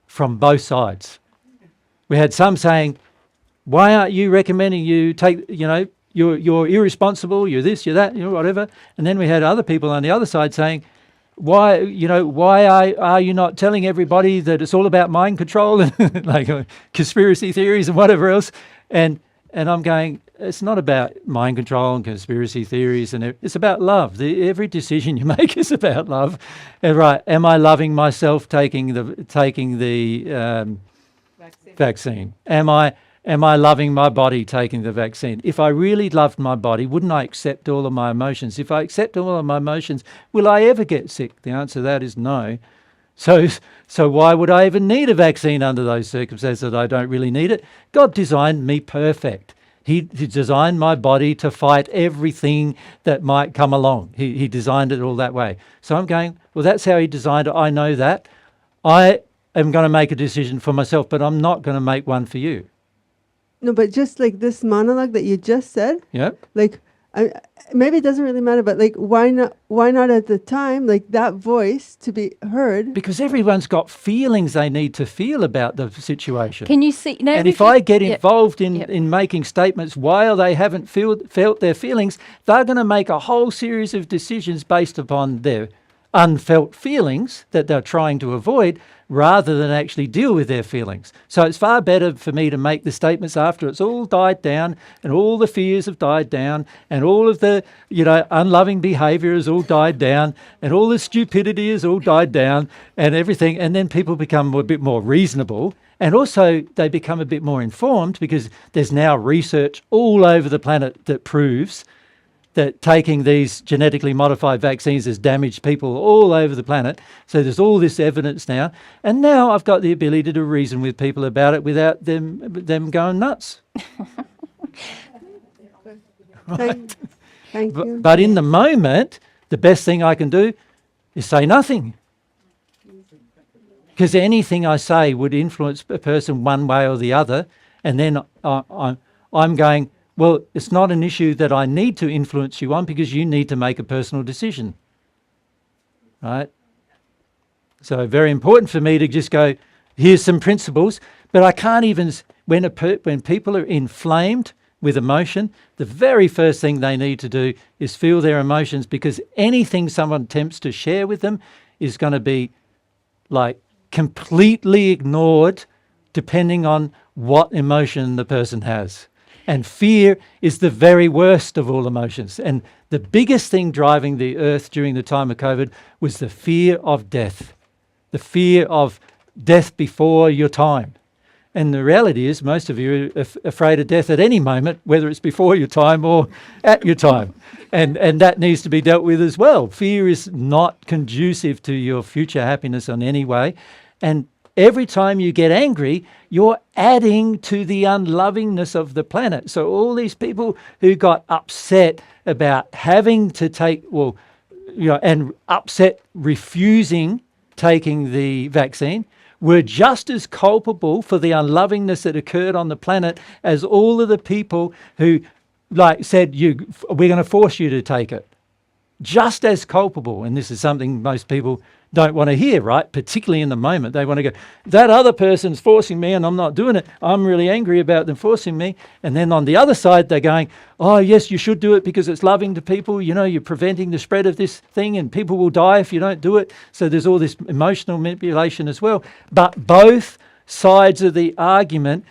from both sides. We had some saying, "Why aren't you recommending you take? You're irresponsible. You're this, you're that, whatever." And then we had other people on the other side saying, "Why are you not telling everybody that it's all about mind control and like conspiracy theories and whatever else?" And I'm going, it's not about mind control and conspiracy theories, and it's about love. Every decision you make is about love. And right? Am I loving myself taking the vaccine? Am I loving my body taking the vaccine? If I really loved my body, wouldn't I accept all of my emotions? If I accept all of my emotions, will I ever get sick? The answer to that is no. So why would I even need a vaccine under those circumstances that I don't really need it? God designed me perfect. He designed my body to fight everything that might come along. He designed it all that way. So I'm going, well, that's how he designed it. I know that. I am going to make a decision for myself, but I'm not going to make one for you. no, but just like this monologue that you just said, Yeah? like maybe it doesn't really matter, but like, why not? Why not at the time, like that voice to be heard? Because everyone's got feelings they need to feel about the situation. Can you see? No, And we if I get yeah. involved in, Yep. in making statements while they haven't felt their feelings, they're going to make a whole series of decisions based upon their unfelt feelings that they're trying to avoid rather than actually deal with their feelings. So it's far better for me to make the statements after it's all died down and all the fears have died down and all of the, unloving behavior has all died down and all the stupidity has all died down and everything. And then people become a bit more reasonable. And also they become a bit more informed because there's now research all over the planet that proves that taking these genetically modified vaccines has damaged people all over the planet. So there's all this evidence now. And now I've got the ability to reason with people about it without them going nuts. Thank you. But in the moment, the best thing I can do is say nothing. Because anything I say would influence a person one way or the other. And then I'm going, well, it's not an issue that I need to influence you on because you need to make a personal decision, right? So very important for me to just go, here's some principles, but I can't even, when people are inflamed with emotion, the very first thing they need to do is feel their emotions because anything someone attempts to share with them is going to be like completely ignored depending on what emotion the person has. And fear is the very worst of all emotions. And the biggest thing driving the earth during the time of COVID was the fear of death, the fear of death before your time. And the reality is most of you are afraid of death at any moment, whether it's before your time or at your time. And that needs to be dealt with as well. Fear is not conducive to your future happiness in any way. And every time you get angry, you're adding to the unlovingness of the planet. So all these people who got upset about having to take, and upset refusing taking the vaccine, were just as culpable for the unlovingness that occurred on the planet as all of the people who said, we're going to force you to take it. Just as culpable. And this is something most people don't want to hear, right? Particularly in the moment. They want to go, that other person's forcing me and I'm not doing it. I'm really angry about them forcing me. And then on the other side, they're going, oh, yes, you should do it because it's loving to people. You're preventing the spread of this thing and people will die if you don't do it. So there's all this emotional manipulation as well. But both sides of the argument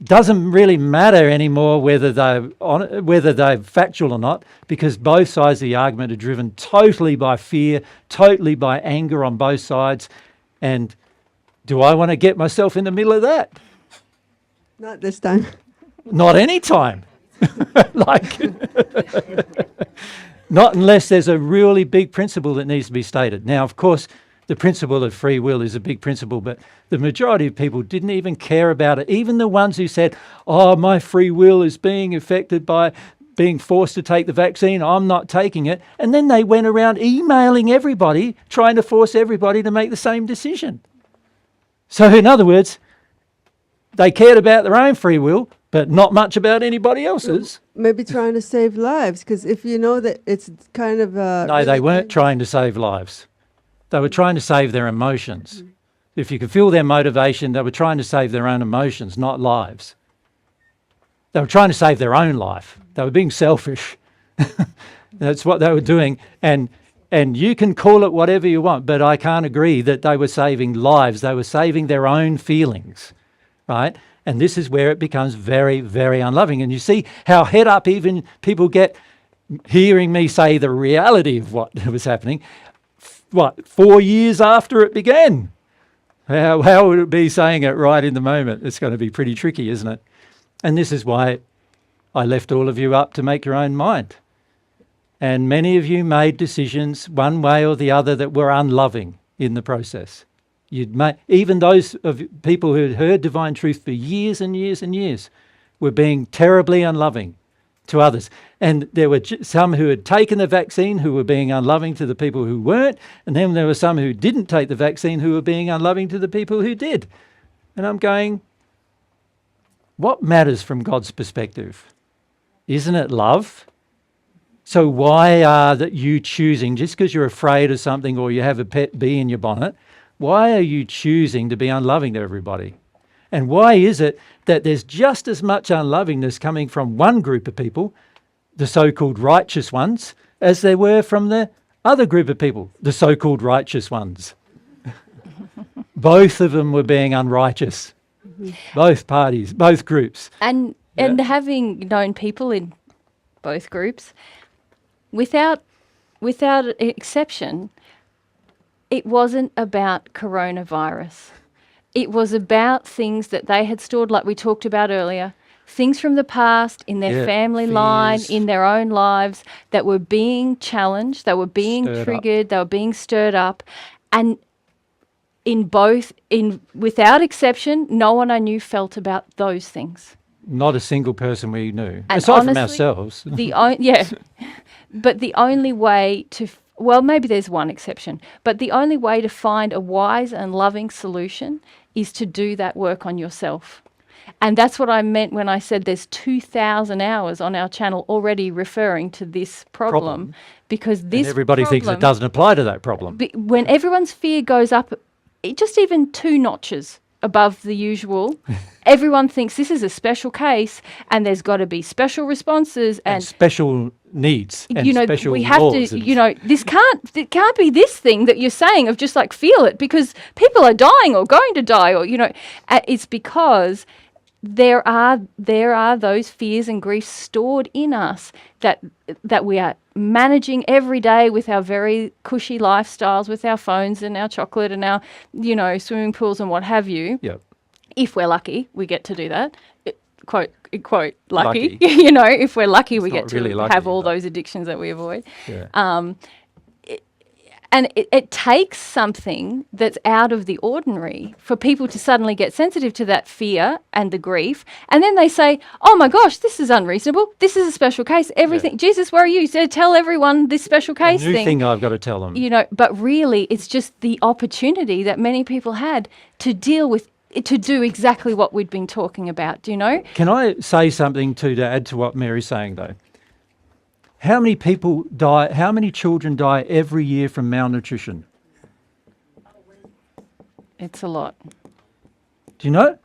doesn't really matter anymore whether they're factual or not, because both sides of the argument are driven totally by fear, totally by anger on both sides. And do I want to get myself in the middle of that? Not this time. Not any time. Not unless there's a really big principle that needs to be stated. Now, of course, the principle of free will is a big principle, but the majority of people didn't even care about it. Even the ones who said, oh, my free will is being affected by being forced to take the vaccine, I'm not taking it. And then they went around emailing everybody, trying to force everybody to make the same decision. So in other words, they cared about their own free will, but not much about anybody else's. Maybe trying to save lives, because if you know that it's kind of No, they weren't trying to save lives. They were trying to save their emotions. If you could feel their motivation, they were trying to save their own emotions, not lives. They were trying to save their own life. They were being selfish. That's what they were doing. And you can call it whatever you want, but I can't agree that they were saving lives. They were saving their own feelings, right? And this is where it becomes very, very unloving. And you see how head up even people get hearing me say the reality of what was happening. 4 years after it began? How would it be saying it right in the moment? It's going to be pretty tricky, isn't it? And this is why I left all of you up to make your own mind. And many of you made decisions one way or the other that were unloving in the process. Even those of people who had heard divine truth for years and years and years were being terribly unloving to others. And there were some who had taken the vaccine who were being unloving to the people who weren't. And then there were some who didn't take the vaccine who were being unloving to the people who did. And I'm going, what matters from God's perspective? Isn't it love? So why are that you choosing, just because you're afraid of something or you have a pet bee in your bonnet, why are you choosing to be unloving to everybody? And why is it that there's just as much unlovingness coming from one group of people, the so-called righteous ones, as there were from the other group of people, the so-called righteous ones? Both of them were being unrighteous. Both parties, both groups. And having known people in both groups, without exception, it wasn't about coronavirus. It was about things that they had stored, like we talked about earlier, things from the past, in their family line, fears. in their own lives, that were being challenged, they were being Stirred up. triggered, they were being stirred up. And without exception, no one I knew felt about those things. Not a single person we knew, And aside from honestly, ourselves. But the only way to, well, maybe there's one exception, but the only way to find a wise and loving solution is to do that work on yourself. And that's what I meant when I said there's 2,000 hours on our channel already referring to this problem. Because this And everybody thinks it problem- doesn't apply to that problem. when everyone's fear goes up, just even 2 notches above the usual, everyone thinks this is a special case and there's got to be special responses and and special needs and you know, special we have laws. to, and- you know, it can't be this thing that you're saying of just like feel it, because people are dying or going to die, or, you know, it's because there are those fears and griefs stored in us that we are managing every day with our very cushy lifestyles, with our phones and our chocolate and our, you know, swimming pools and what have you. Yep. If we're lucky, we get to do that. Quote lucky. Lucky. You know, if we're lucky, we It's get not to really lucky, have all but- those addictions that we avoid. Yeah. And it takes something that's out of the ordinary for people to suddenly get sensitive to that fear and the grief. And then they say, oh my gosh, this is unreasonable. This is a special case. Everything. Jesus, where are you? So tell everyone this special A case new thing I've got to tell them. You know, but really it's just the opportunity that many people had to deal with, to do exactly what we'd been talking about. Do you know? Can I say something to add to what Mary's saying though? How many people die, how many children die every year from malnutrition? It's a lot. Do you know?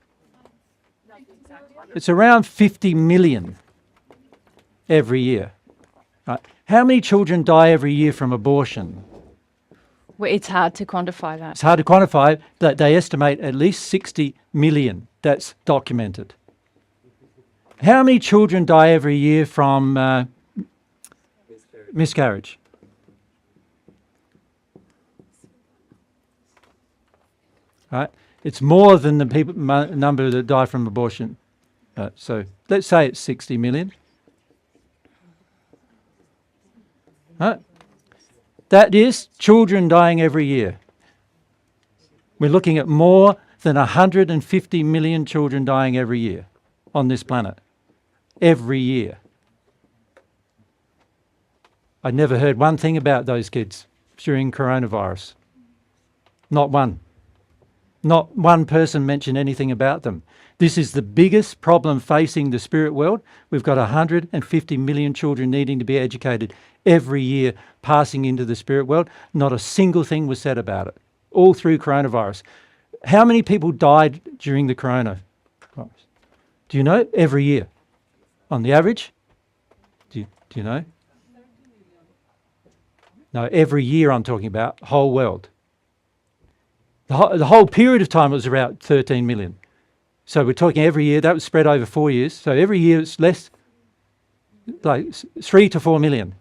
It's around 50 million every year. Right? How many children die every year from abortion? Well, it's hard to quantify that. It's hard to quantify, but they estimate at least 60 million. That's documented. How many children die every year from miscarriage? Right? It's more than the people number that die from abortion. So let's say it's 60 million. Right? That is children dying every year. We're looking at more than 150 million children dying every year on this planet. Every year. I never heard one thing about those kids during coronavirus. Not one. Not one person mentioned anything about them. This is the biggest problem facing the spirit world. We've got 150 million children needing to be educated every year, passing into the spirit world. Not a single thing was said about it, all through coronavirus. How many people died during the coronavirus? Do you know? Every year. On the average? Do you know? No, every year I'm talking about, whole world. The whole period of time was around 13 million. So we're talking every year, that was spread over 4 years. So every year it's less, like 3 to 4 million.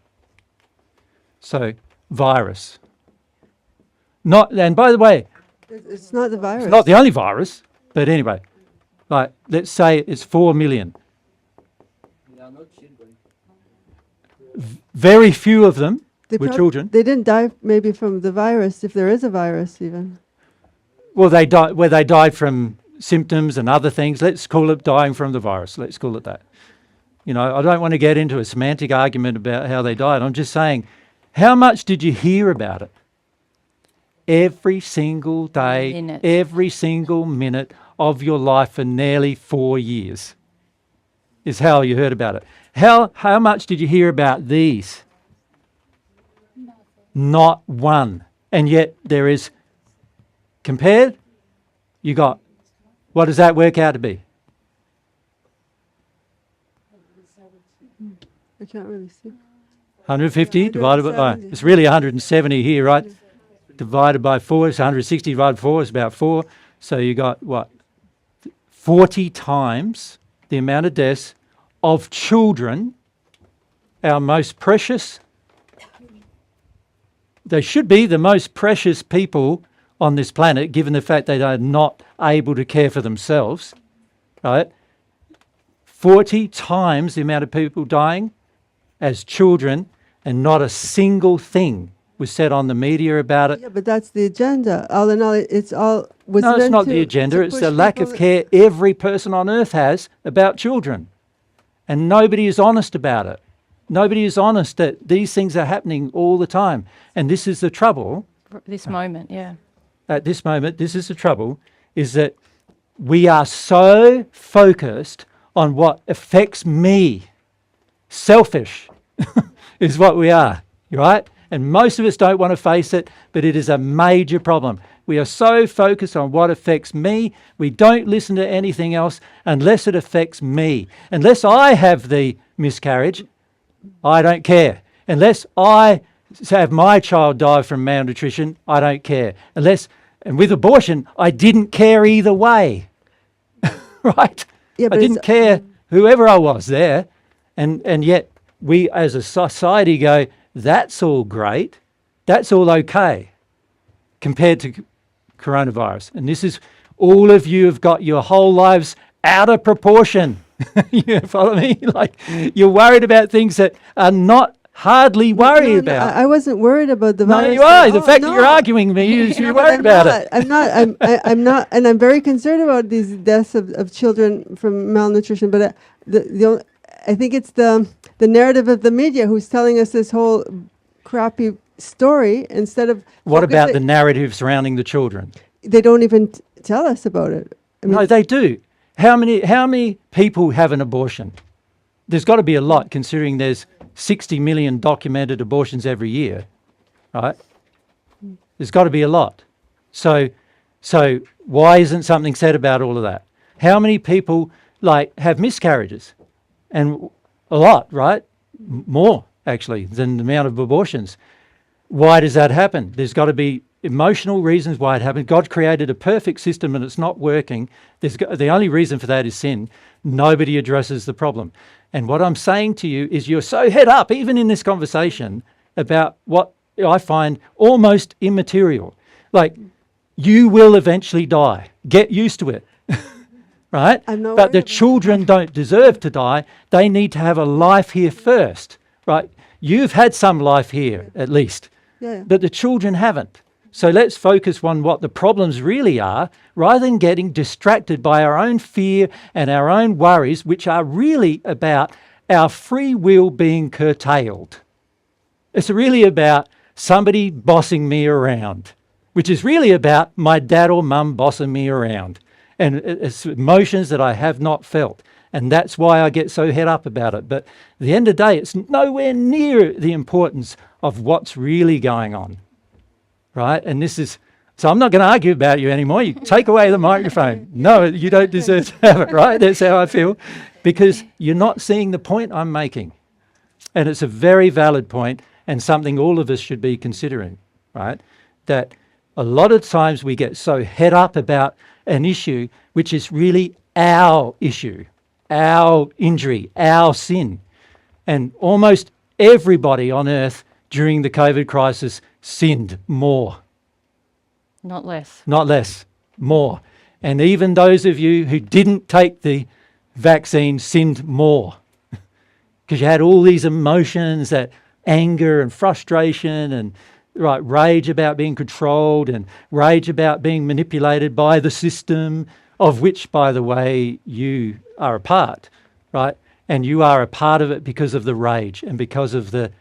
So virus. And by the way, It's not the virus. it's not the only virus, but anyway, like let's say it's 4 million. Very few of them They were prob- children. They didn't die maybe from the virus, if there is a virus even. Well, they died from symptoms and other things. Let's call it dying from the virus. Let's call it that. You know, I don't want to get into a semantic argument about how they died. I'm just saying, how much did you hear about it? Every single day, Minute. every single minute of your life for nearly 4 years is how you heard about it. How much did you hear about these Not one. And yet there is, compared, you got, what does that work out to be? I can't really see. 150 divided by, 170. it's really 170 here, right? Divided by 4, it's 160 divided by 4 is about 4. So you got what? 40 times the amount of deaths of children, our most precious. They should be the most precious people on this planet, given the fact they are not able to care for themselves, right? 40 times the amount of people dying as children, and not a single thing was said on the media about it. Yeah, but that's the agenda. All in all, it's all was No, it's meant not to- the agenda. to It's push the lack of people- care every person on earth has about children. And nobody is honest about it. Nobody is honest that these things are happening all the time. And this is the trouble. This moment, yeah. At this moment, this is the trouble, is that we are so focused on what affects me. Selfish is what we are, right? And most of us don't want to face it, but it is a major problem. We are so focused on what affects me, we don't listen to anything else unless it affects me. Unless I have the miscarriage, I don't care. Unless I have my child die from malnutrition, I don't care. And with abortion, I didn't care either way, right? Yeah, I but didn't it's- care whoever I was there. And yet we as a society go, that's all great. That's all okay compared to coronavirus. And this is, all of you have got your whole lives out of proportion. You follow me? Like, you're worried about things that are not hardly worry No, about. I wasn't worried about the No, virus. you are. at The all. fact that No. you're arguing with me is No, you're but worried I'm about not. it. I'm not. I'm not, and I'm very concerned about these deaths of children from malnutrition. But I think it's the narrative of the media who's telling us this whole crappy story instead of. What about the focusing- narrative surrounding the children? They don't even tell us about it. I mean, No, they do. How many people have an abortion? There's got to be a lot, considering there's 60 million documented abortions every year, right? There's got to be a lot. So why isn't something said about all of that? How many people have miscarriages? And a lot, right? More actually than the amount of abortions. Why does that happen? There's got to be emotional reasons why it happened. God created a perfect system and it's not working. The only reason for that is sin. Nobody addresses the problem. And what I'm saying to you is you're so head up, even in this conversation, about what I find almost immaterial. Like, you will eventually die. Get used to it. Right? I'm not But the worried about children don't deserve to die. They need to have a life here first. Right? You've had some life here, at least. yeah. But the children haven't. So let's focus on what the problems really are, rather than getting distracted by our own fear and our own worries, which are really about our free will being curtailed. It's really about somebody bossing me around, which is really about my dad or mum bossing me around. And it's emotions that I have not felt. And that's why I get so head up about it. But at the end of the day, it's nowhere near the importance of what's really going on. Right? And so I'm not going to argue about you anymore. You take away the microphone. No, you don't deserve to have it, right? That's how I feel. Because you're not seeing the point I'm making. And it's a very valid point and something all of us should be considering, right? That a lot of times we get so head up about an issue which is really our issue, our injury, our sin. And almost everybody on earth during the COVID crisis sinned more, Not less. not less, more. And even those of you who didn't take the vaccine sinned more because you had all these emotions, that anger and frustration and rage about being controlled and rage about being manipulated by the system, of which, by the way, you are a part, right? And you are a part of it because of the rage and because of the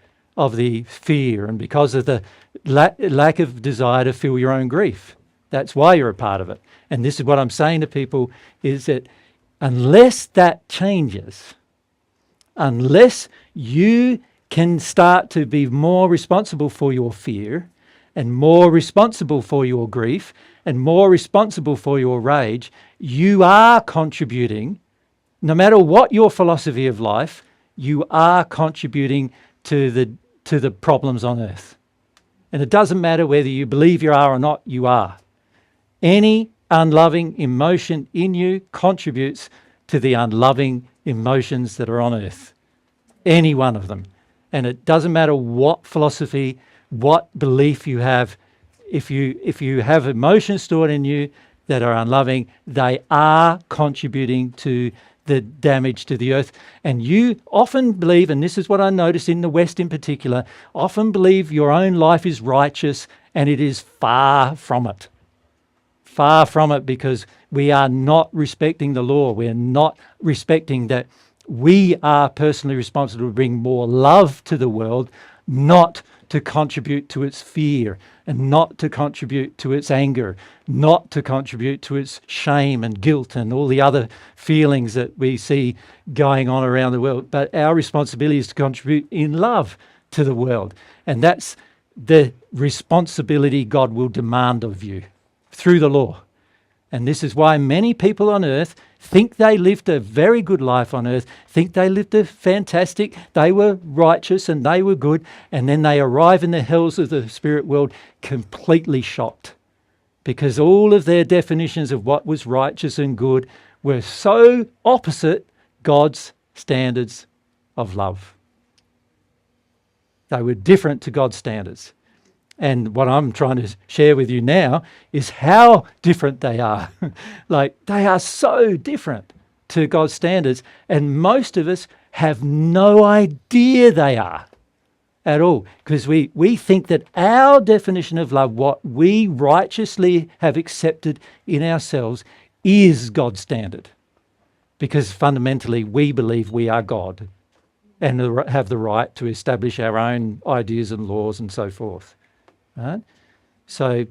fear and because of the lack of desire to feel your own grief. That's why you're a part of it. And this is what I'm saying to people, is that unless that changes, unless you can start to be more responsible for your fear and more responsible for your grief and more responsible for your rage, you are contributing, no matter what your philosophy of life, you are contributing to the problems on earth. And it doesn't matter whether you believe you are or not, you are. Any unloving emotion in you contributes to the unloving emotions that are on earth. Any one of them. And it doesn't matter what philosophy, what belief you have, if you have emotions stored in you that are unloving, they are contributing to the damage to the earth. And you often believe, and this is what I notice in the West in particular, often believe your own life is righteous, and it is far from it. Far from it, because we are not respecting the law. We're not respecting that we are personally responsible to bring more love to the world, not to contribute to its fear, and not to contribute to its anger, not to contribute to its shame and guilt and all the other feelings that we see going on around the world. But our responsibility is to contribute in love to the world. And that's the responsibility God will demand of you through the law. And this is why many people on earth think they lived a very good life on earth, think they lived a fantastic, they were righteous and they were good, and then they arrive in the hells of the spirit world completely shocked, because all of their definitions of what was righteous and good were so opposite God's standards of love. They were different to God's standards. And what I'm trying to share with you now is how different they are. Like, they are so different to God's standards, and most of us have no idea they are at all, because we think that our definition of love, what we righteously have accepted in ourselves, is God's standard, because fundamentally we believe we are God and have the right to establish our own ideas and laws and so forth. Right? So,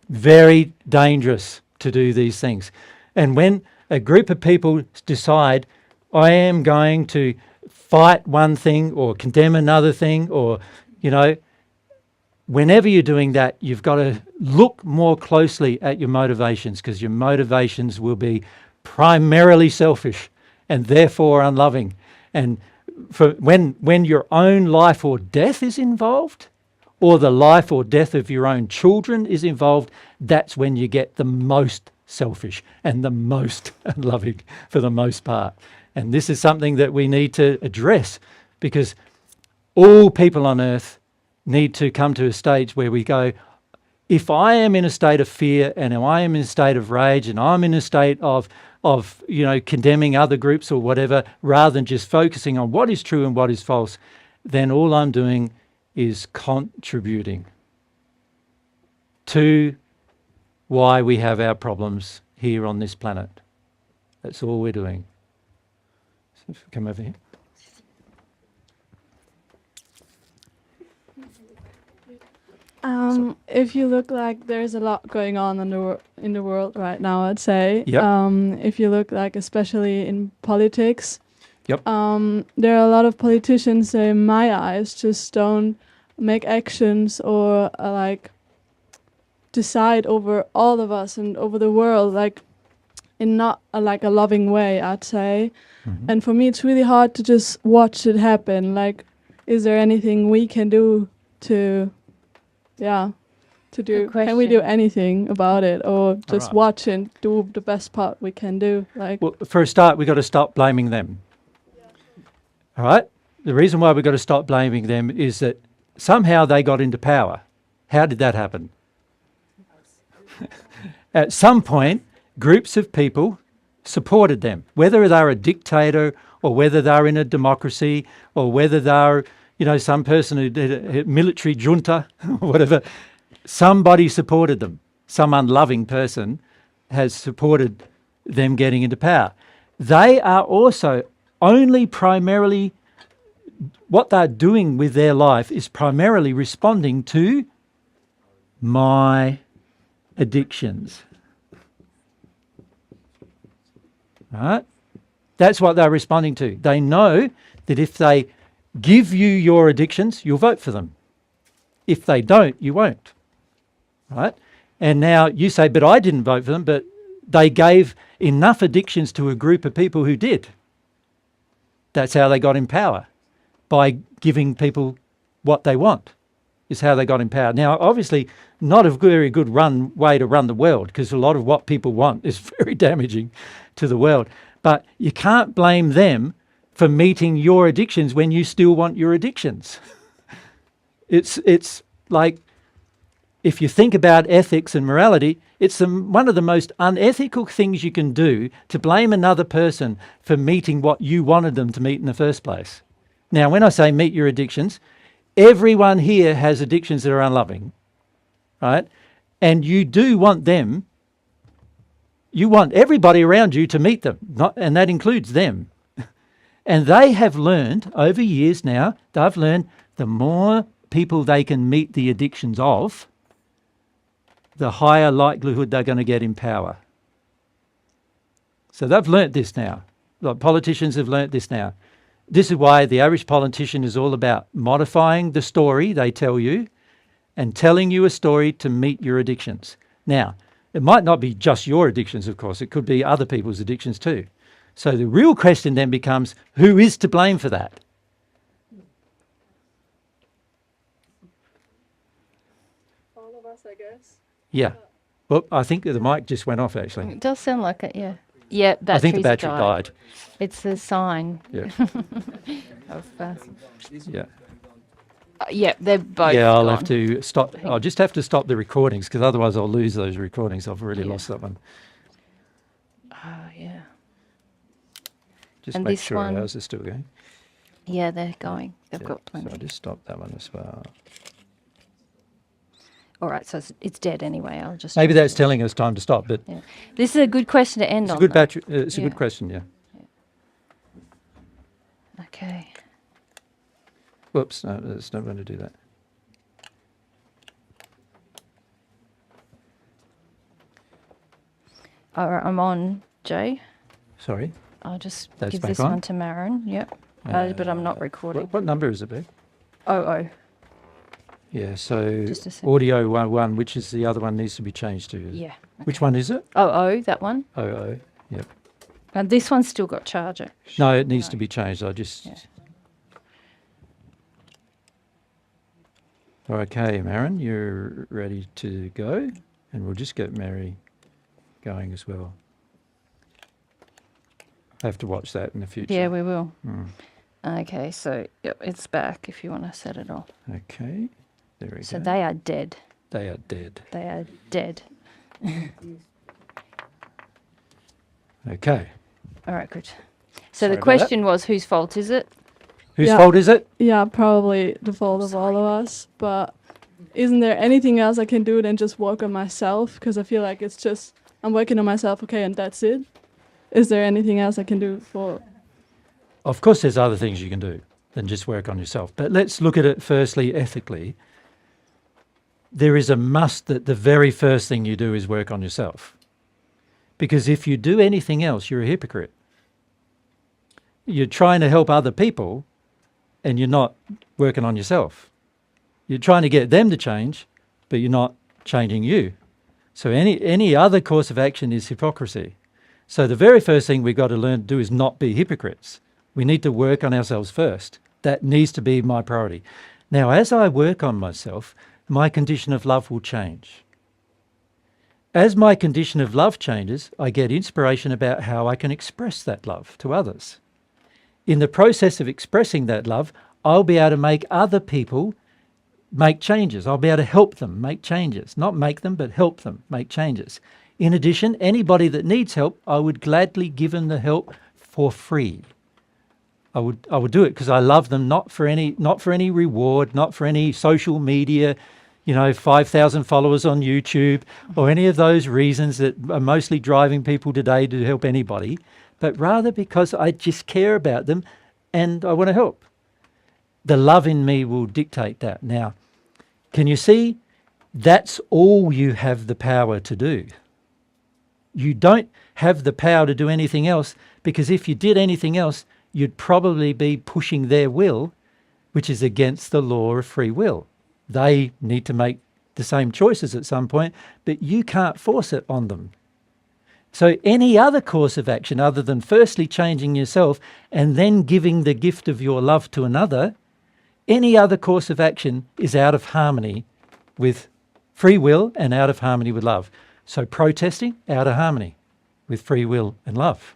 very dangerous to do these things. And when a group of people decide, I am going to fight one thing or condemn another thing, or, whenever you're doing that, you've got to look more closely at your motivations, because your motivations will be primarily selfish and therefore unloving. And for when your own life or death is involved, or the life or death of your own children is involved, that's when you get the most selfish and the most unloving for the most part. And this is something that we need to address, because all people on earth need to come to a stage where we go, if I am in a state of fear and I am in a state of rage and I'm in a state of condemning other groups or whatever, rather than just focusing on what is true and what is false, then all I'm doing is contributing to why we have our problems here on this planet. That's all we're doing. So if we come over here. If you look, like there's a lot going on in the world right now, I'd say. Yep. If you look, like especially in politics, Yep. There are a lot of politicians, in my eyes, just don't make actions or decide over all of us and over the world, like in not a loving way, I'd say. Mm-hmm. And for me, it's really hard to just watch it happen. Like, is there anything we can do to do? Good Can we do question. anything about it, or just right. watch and do the best part we can do? Like, Well, for a start, we've got to stop blaming them. All right? The reason why we've got to stop blaming them is that somehow they got into power. How did that happen? At some point, groups of people supported them, whether they're a dictator or whether they're in a democracy or whether they're, some person who did a military junta or whatever. Somebody supported them. Some unloving person has supported them getting into power. They are also only primarily, what they're doing with their life is primarily responding to my addictions. Right? That's what they're responding to. They know that if they give you your addictions, you'll vote for them. If they don't, you won't. Right? And now you say, but I didn't vote for them, but they gave enough addictions to a group of people who did. That's how they got in power, by giving people what they want, is how they got in power. Now, obviously, not a very good way to run the world, because a lot of what people want is very damaging to the world. But you can't blame them for meeting your addictions when you still want your addictions. It's like, if you think about ethics and morality, it's one of the most unethical things you can do, to blame another person for meeting what you wanted them to meet in the first place. Now, when I say meet your addictions, everyone here has addictions that are unloving, right? And you do want them, you want everybody around you to meet them, and that includes them. And they have learned over years now, they've learned the more people they can meet the addictions of, the higher likelihood they're going to get in power. So they've learnt this now. Like, politicians have learnt this now. This is why the average politician is all about modifying the story they tell you and telling you a story to meet your addictions. Now, it might not be just your addictions, of course. It could be other people's addictions too. So the real question then becomes, who is to blame for that? All of us, I guess. Yeah. Well, I think the mic just went off, actually. It does sound like it, yeah. Yeah, I think the batteries battery died. died. It's a sign Yeah. of. Yeah. Yeah, they're both. Yeah, I'll gone. have to stop. I'll just have to stop the recordings, because otherwise I'll lose those recordings. I've really Yeah. lost that one. Oh, yeah. Just And make this sure one- ours are still going. Yeah, they're going. They've Yeah, got so plenty. I'll just stop that one as well. All right, so it's dead anyway. I'll just. Maybe that's telling us time to stop, but Yeah. This is a good question to end it's a on. good though. battery. It's a Yeah. good question. Yeah. Okay. Whoops. No, it's not going to do that. All right, I'm on, Jay. Sorry. I'll just That's give back this on? one to Marin. Yep. But I'm not recording. What number is it, Beck? Oh. Yeah. So Just a sec. audio 1, which is the other one, needs to be changed to. Yeah. Which one is it? Oh, that one. Oh. Yep. And this one's still got charger. No, it needs to be changed. I just. Yeah. Okay, Marin, you're ready to go, and we'll just get Mary going as well. I have to watch that in the future. Yeah, we will. Mm. Okay, so yep, it's back if you want to set it off. Okay, there we So go. they are dead. They are dead. They are dead. Okay. All right, good. So Sorry the about question was, whose fault is it? Whose Yeah. fault is it? Yeah, probably the fault of all of us. But isn't there anything else I can do than just work on myself? Because I feel like it's just, I'm working on myself, okay, and that's it. Is there anything else I can do for? Of course, there's other things you can do than just work on yourself. But let's look at it firstly ethically. There is a must that the very first thing you do is work on yourself. Because if you do anything else, you're a hypocrite. You're trying to help other people and you're not working on yourself. You're trying to get them to change, but you're not changing you. So any other course of action is hypocrisy. So the very first thing we've got to learn to do is not be hypocrites. We need to work on ourselves first. That needs to be my priority. Now, as I work on myself, my condition of love will change. As my condition of love changes, I get inspiration about how I can express that love to others. In the process of expressing that love, I'll be able to make other people make changes. I'll be able to help them make changes. Not make them, but help them make changes. In addition, anybody that needs help, I would gladly give them the help for free. I would do it because I love them, not for any reward, not for any social media, 5,000 followers on YouTube, or any of those reasons that are mostly driving people today to help anybody, but rather because I just care about them and I want to help. The love in me will dictate that. Now, can you see? That's all you have the power to do. You don't have the power to do anything else, because if you did anything else, you'd probably be pushing their will which is against the law of free will. They need to make the same choices at some point, but you can't force it on them. So any other course of action other than firstly changing yourself and then giving the gift of your love to another, any other course of action is out of harmony with free will and out of harmony with love. So protesting, out of harmony with free will and love.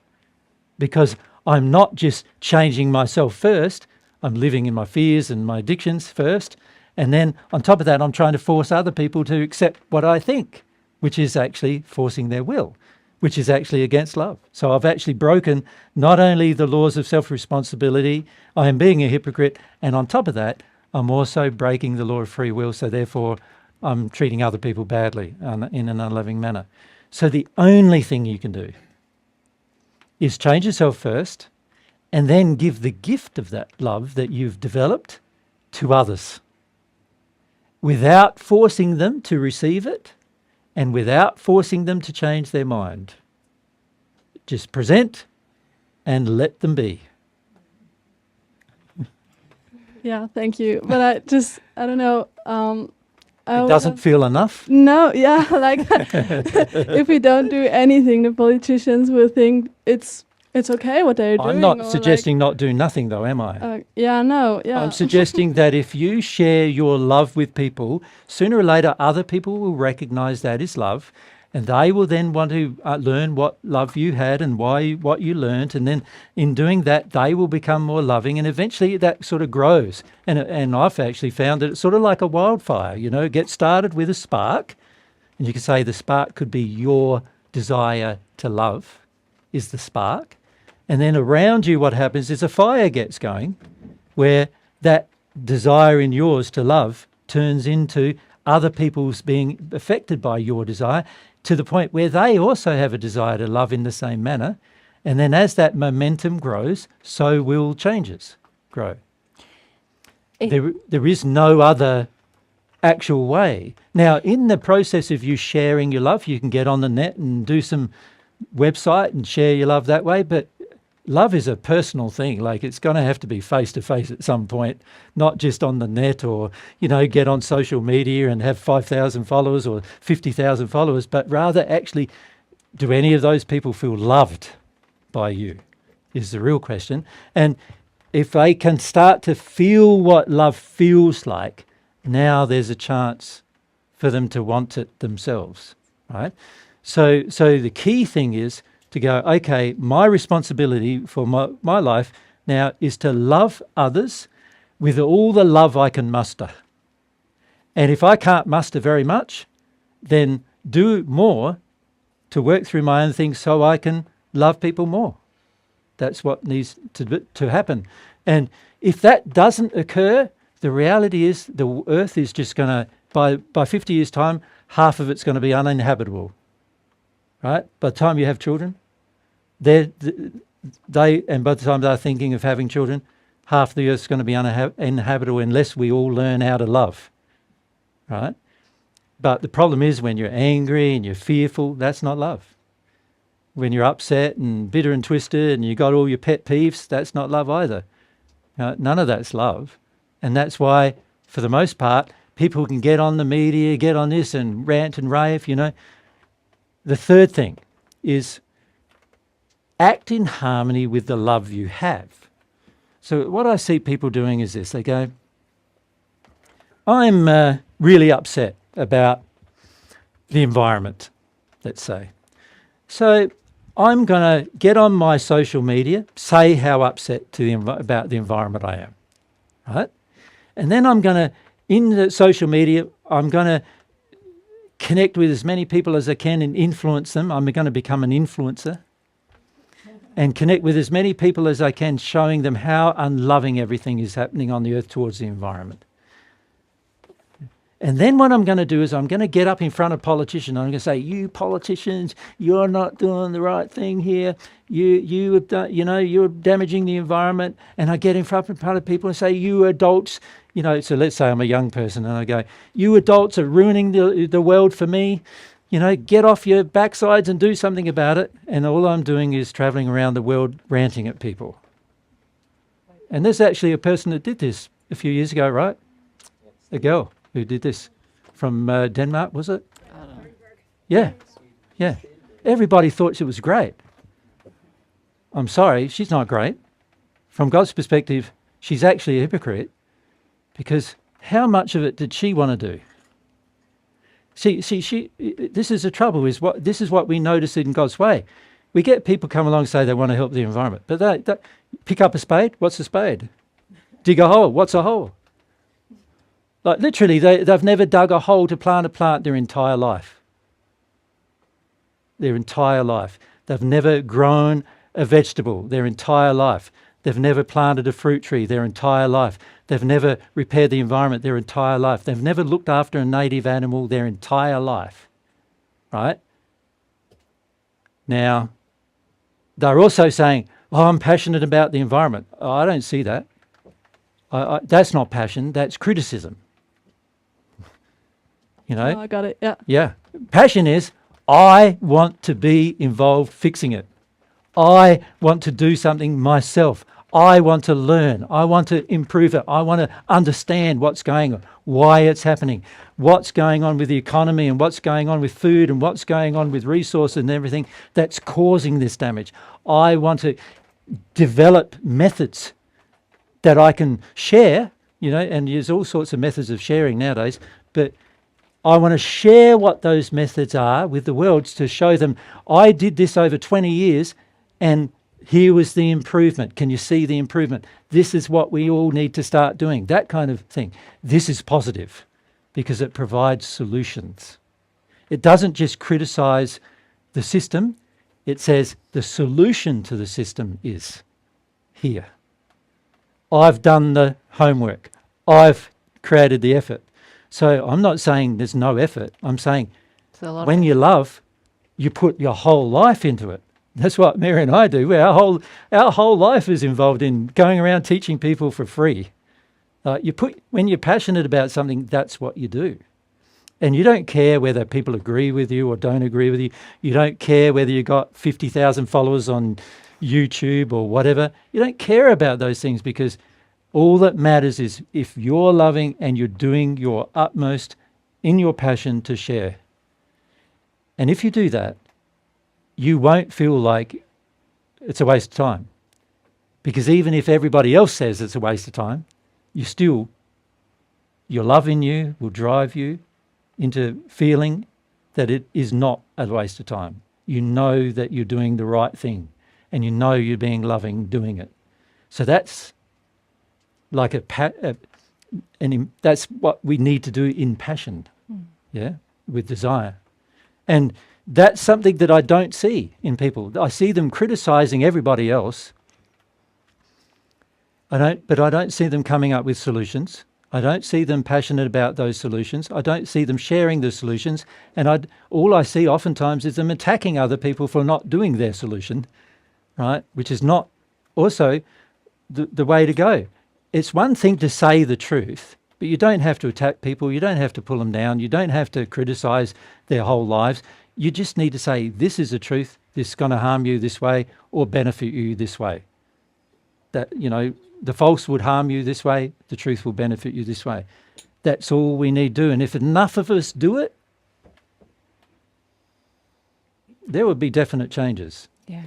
Because I'm not just changing myself first, I'm living in my fears and my addictions first, and then on top of that, I'm trying to force other people to accept what I think, which is actually forcing their will, which is actually against love. So I've actually broken not only the laws of self-responsibility, I am being a hypocrite, and on top of that, I'm also breaking the law of free will, so therefore I'm treating other people badly in an unloving manner. So the only thing you can do is change yourself first and then give the gift of that love that you've developed to others without forcing them to receive it and without forcing them to change their mind. Just present and let them be. Yeah, thank you. But I don't know. It doesn't feel enough? No, yeah, like if we don't do anything, the politicians will think it's okay what they're doing. I'm not suggesting not do nothing though, am I? Yeah, no, yeah. I'm suggesting that if you share your love with people, sooner or later other people will recognize that is love, and they will then want to learn what love you had and what you learned, and then in doing that they will become more loving, and eventually that sort of grows. And I've actually found that it's sort of like a wildfire, it gets started with a spark, and you could say the spark could be your desire to love is the spark. And then around you what happens is a fire gets going where that desire in yours to love turns into other people's being affected by your desire to the point where they also have a desire to love in the same manner. And then as that momentum grows, so will changes grow. There is no other actual way. Now, in the process of you sharing your love, you can get on the net and do some website and share your love that way, but love is a personal thing. Like, it's going to have to be face-to-face at some point, not just on the net or, get on social media and have 5,000 followers or 50,000 followers, but rather actually, do any of those people feel loved by you is the real question. And if they can start to feel what love feels like, now there's a chance for them to want it themselves, right? So the key thing is to go, okay, my responsibility for my life now is to love others with all the love I can muster. And if I can't muster very much, then do more to work through my own things so I can love people more. That's what needs to happen. And if that doesn't occur, the reality is the earth is just going to, by 50 years' time, half of it's going to be uninhabitable. Right? By the time you have children, and by the time they're thinking of having children, half the earth's going to be uninhabitable unless we all learn how to love. Right? But the problem is when you're angry and you're fearful, that's not love. When you're upset and bitter and twisted and you got all your pet peeves, that's not love either. None of that's love. And that's why, for the most part, people can get on the media, get on this and rant and rave, The third thing is act in harmony with the love you have. So what I see people doing is this. They go, I'm really upset about the environment, let's say. So I'm going to get on my social media, say how upset about the environment I am, right? And then I'm going to, in the social media, I'm going to connect with as many people as I can and influence them. I'm going to become an influencer and connect with as many people as I can, showing them how unloving everything is happening on the earth towards the environment. And then what I'm going to do is I'm going to get up in front of politicians. I'm going to say, you politicians, you're not doing the right thing here. You have done, you're damaging the environment. And I get in front of people and say, you adults, so let's say I'm a young person and I go, you adults are ruining the world for me. Get off your backsides and do something about it. And all I'm doing is traveling around the world ranting at people. And there's actually a person that did this a few years ago, right? A girl who did this from Denmark, was it? Yeah, yeah. Everybody thought she was great. I'm sorry, she's not great. From God's perspective, she's actually a hypocrite, because how much of it did she want to do? See, this is the trouble, this is what we notice in God's way. We get people come along and say they want to help the environment, but they pick up a spade. What's a spade? Dig a hole. What's a hole? Like literally, they've never dug a hole to plant a plant their entire life. Their entire life. They've never grown a vegetable their entire life. They've never planted a fruit tree their entire life. They've never repaired the environment their entire life. They've never looked after a native animal their entire life. Right? Now, they're also saying, oh, I'm passionate about the environment. Oh, I don't see that. That's not passion, that's criticism. You know? Oh, I got it. Yeah. Yeah. Passion is, I want to be involved fixing it. I want to do something myself. I want to learn. I want to improve it. I want to understand what's going on, why it's happening, what's going on with the economy and what's going on with food and what's going on with resources and everything that's causing this damage. I want to develop methods that I can share, you know, and there's all sorts of methods of sharing nowadays, but I want to share what those methods are with the world to show them, I did this over 20 years and here was the improvement. Can you see the improvement? This is what we all need to start doing, that kind of thing. This is positive because it provides solutions. It doesn't just criticize the system, it says the solution to the system is here. I've done the homework. I've created the effort. So I'm not saying there's no effort. I'm saying when you love, you put your whole life into it. That's what Mary and I do. Our whole life is involved in going around teaching people for free. When you're passionate about something, that's what you do. And you don't care whether people agree with you or don't agree with you. You don't care whether you got 50,000 followers on YouTube or whatever. You don't care about those things, because all that matters is if you're loving and you're doing your utmost in your passion to share. And if you do that, you won't feel like it's a waste of time. Because even if everybody else says it's a waste of time, your love in you will drive you into feeling that it is not a waste of time. You know that you're doing the right thing and you know you're being loving doing it. So that's like that's what we need to do in passion, yeah, with desire. And that's something that I don't see in people. I see them criticizing everybody else. But I don't see them coming up with solutions. I don't see them passionate about those solutions. I don't see them sharing the solutions. And all I see oftentimes is them attacking other people for not doing their solution, right? Which is not also the way to go. It's one thing to say the truth, but you don't have to attack people. You don't have to pull them down. You don't have to criticize their whole lives. You just need to say, this is the truth. This is going to harm you this way or benefit you this way. That, you know, the false would harm you this way, the truth will benefit you this way. That's all we need to do. And if enough of us do it, there would be definite changes. Yeah.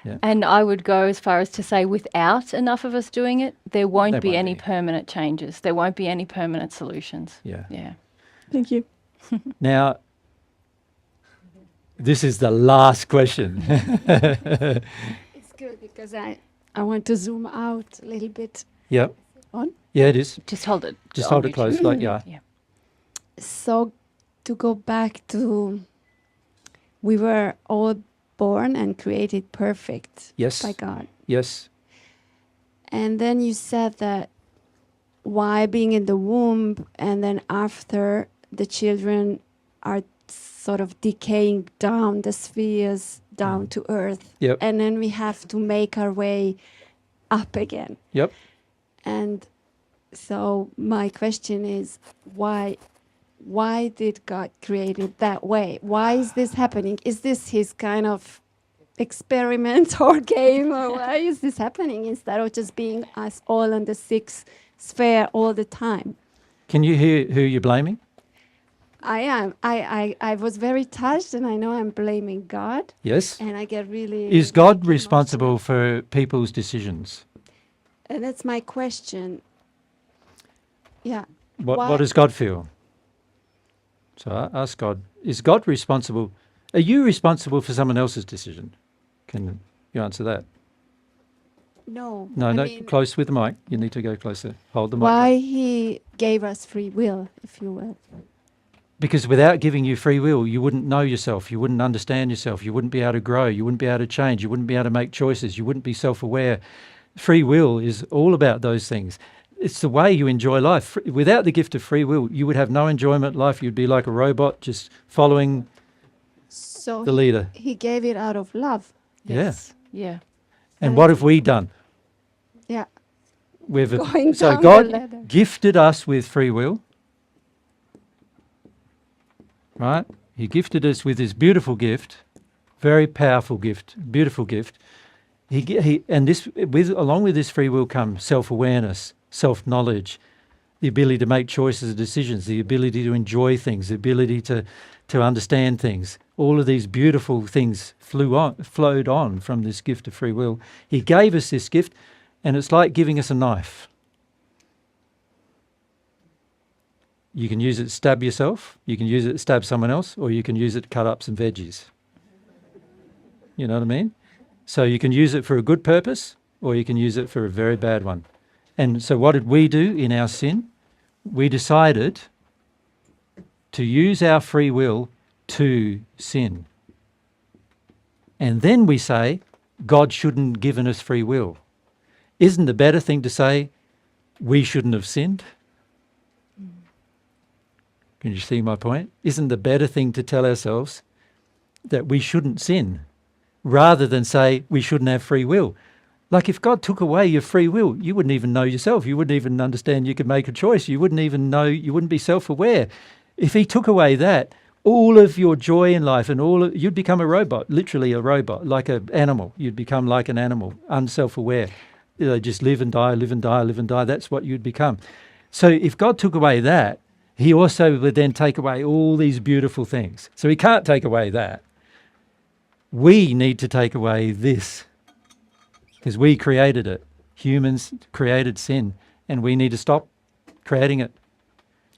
Yeah. And I would go as far as to say without enough of us doing it, there won't be won't any be. permanent changes. There won't be any permanent solutions. Yeah. Yeah. Thank you. Now, this is the last question. It's good because I want to zoom out a little bit. Yep. On? Yeah, it is. Just hold it. Just on hold it each- close, like, yeah. Yeah. So to go back to, we were all born and created perfect Yes. by God. Yes. And then you said that why being in the womb and then after the children are sort of decaying down the spheres down to earth. Yep. And then we have to make our way up again. Yep. And so my question is, why did God create it that way? Why is this happening? Is this his kind of experiment or game, or why is this happening instead of just being us all on the six sphere all the time. Can you hear who you're blaming? I am. I was very touched, and I know I'm blaming God, Yes. and I get really. Is God emotional. responsible for people's decisions? And that's my question. Yeah. What Why- does God feel? So I ask God, is God responsible? Are you responsible for someone else's decision? Can you answer that? No. No, I no, mean, close with the mic. You need to go closer. Hold the mic. why He gave us free will, if you will. Because without giving you free will, you wouldn't know yourself. You wouldn't understand yourself. You wouldn't be able to grow. You wouldn't be able to change. You wouldn't be able to make choices. You wouldn't be self-aware. Free will is all about those things. It's the way you enjoy life. Without the gift of free will, you would have no enjoyment in life. You'd be like a robot just following So the leader. He gave it out of love. Yes. Yeah. And what have we done? Yeah. We've Going so down the God ladder. gifted us with free will, right? He gifted us with this beautiful gift, very powerful gift, beautiful gift. Along with this free will comes self-awareness, self-knowledge, the ability to make choices and decisions, the ability to enjoy things, the ability to understand things. All of these beautiful things flowed on from this gift of free will. He gave us this gift, and it's like giving us a knife. You can use it to stab yourself, you can use it to stab someone else, or you can use it to cut up some veggies. You know what I mean? So you can use it for a good purpose, or you can use it for a very bad one. And so what did we do in our sin? We decided to use our free will to sin. And then we say, God shouldn't have given us free will. Isn't the better thing to say, we shouldn't have sinned? Can you see my point? Isn't the better thing to tell ourselves that we shouldn't sin, rather than say we shouldn't have free will? Like if God took away your free will, you wouldn't even know yourself. You wouldn't even understand you could make a choice. You wouldn't even know, you wouldn't be self-aware. If he took away that, all of your joy in life and you'd become a robot, literally a robot, like an animal. You'd become like an animal, unself-aware. Just live and die, live and die, live and die. That's what you'd become. So if God took away that, he also would then take away all these beautiful things. So he can't take away that. We need to take away this, because we created it. Humans created sin, and we need to stop creating it.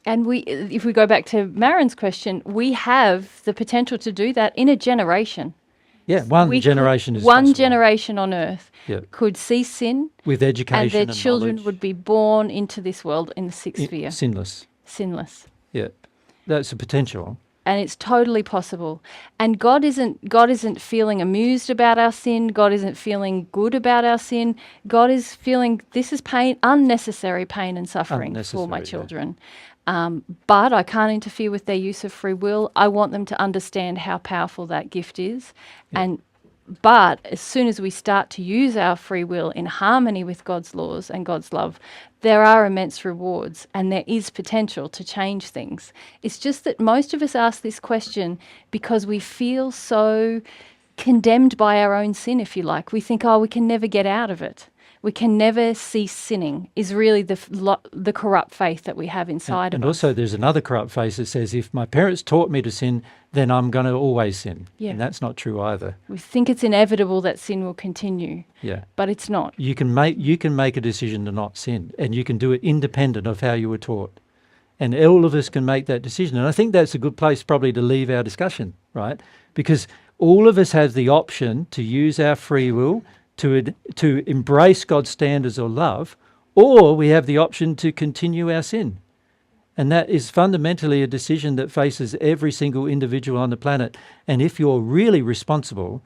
And if we go back to Marin's question, we have the potential to do that in a generation. Yeah, one We could- generation is one possible. generation on Earth Yeah. could see sin, With education and their and children knowledge. would be born into this world in the sixth I- sphere, sinless. sinless. Yeah, that's a potential. And it's totally possible. And God isn't feeling amused about our sin. God isn't feeling good about our sin. God is feeling this is pain, unnecessary pain and suffering for my Unnecessary, yeah. children. But I can't interfere with their use of free will. I want them to understand how powerful that gift is. Yeah. But as soon as we start to use our free will in harmony with God's laws and God's love, there are immense rewards and there is potential to change things. It's just that most of us ask this question because we feel so condemned by our own sin, if you like. We think, we can never get out of it. We can never cease sinning, is really the corrupt faith that we have inside And of us. also there's another corrupt faith that says, if my parents taught me to sin, then I'm going to always sin. Yeah. And that's not true either. We think it's inevitable that sin will continue, Yeah. but it's not. You can make a decision to not sin, and you can do it independent of how you were taught. And all of us can make that decision. And I think that's a good place probably to leave our discussion, right? Because all of us have the option to use our free will to embrace God's standards of love, or we have the option to continue our sin. And that is fundamentally a decision that faces every single individual on the planet. And if you're really responsible,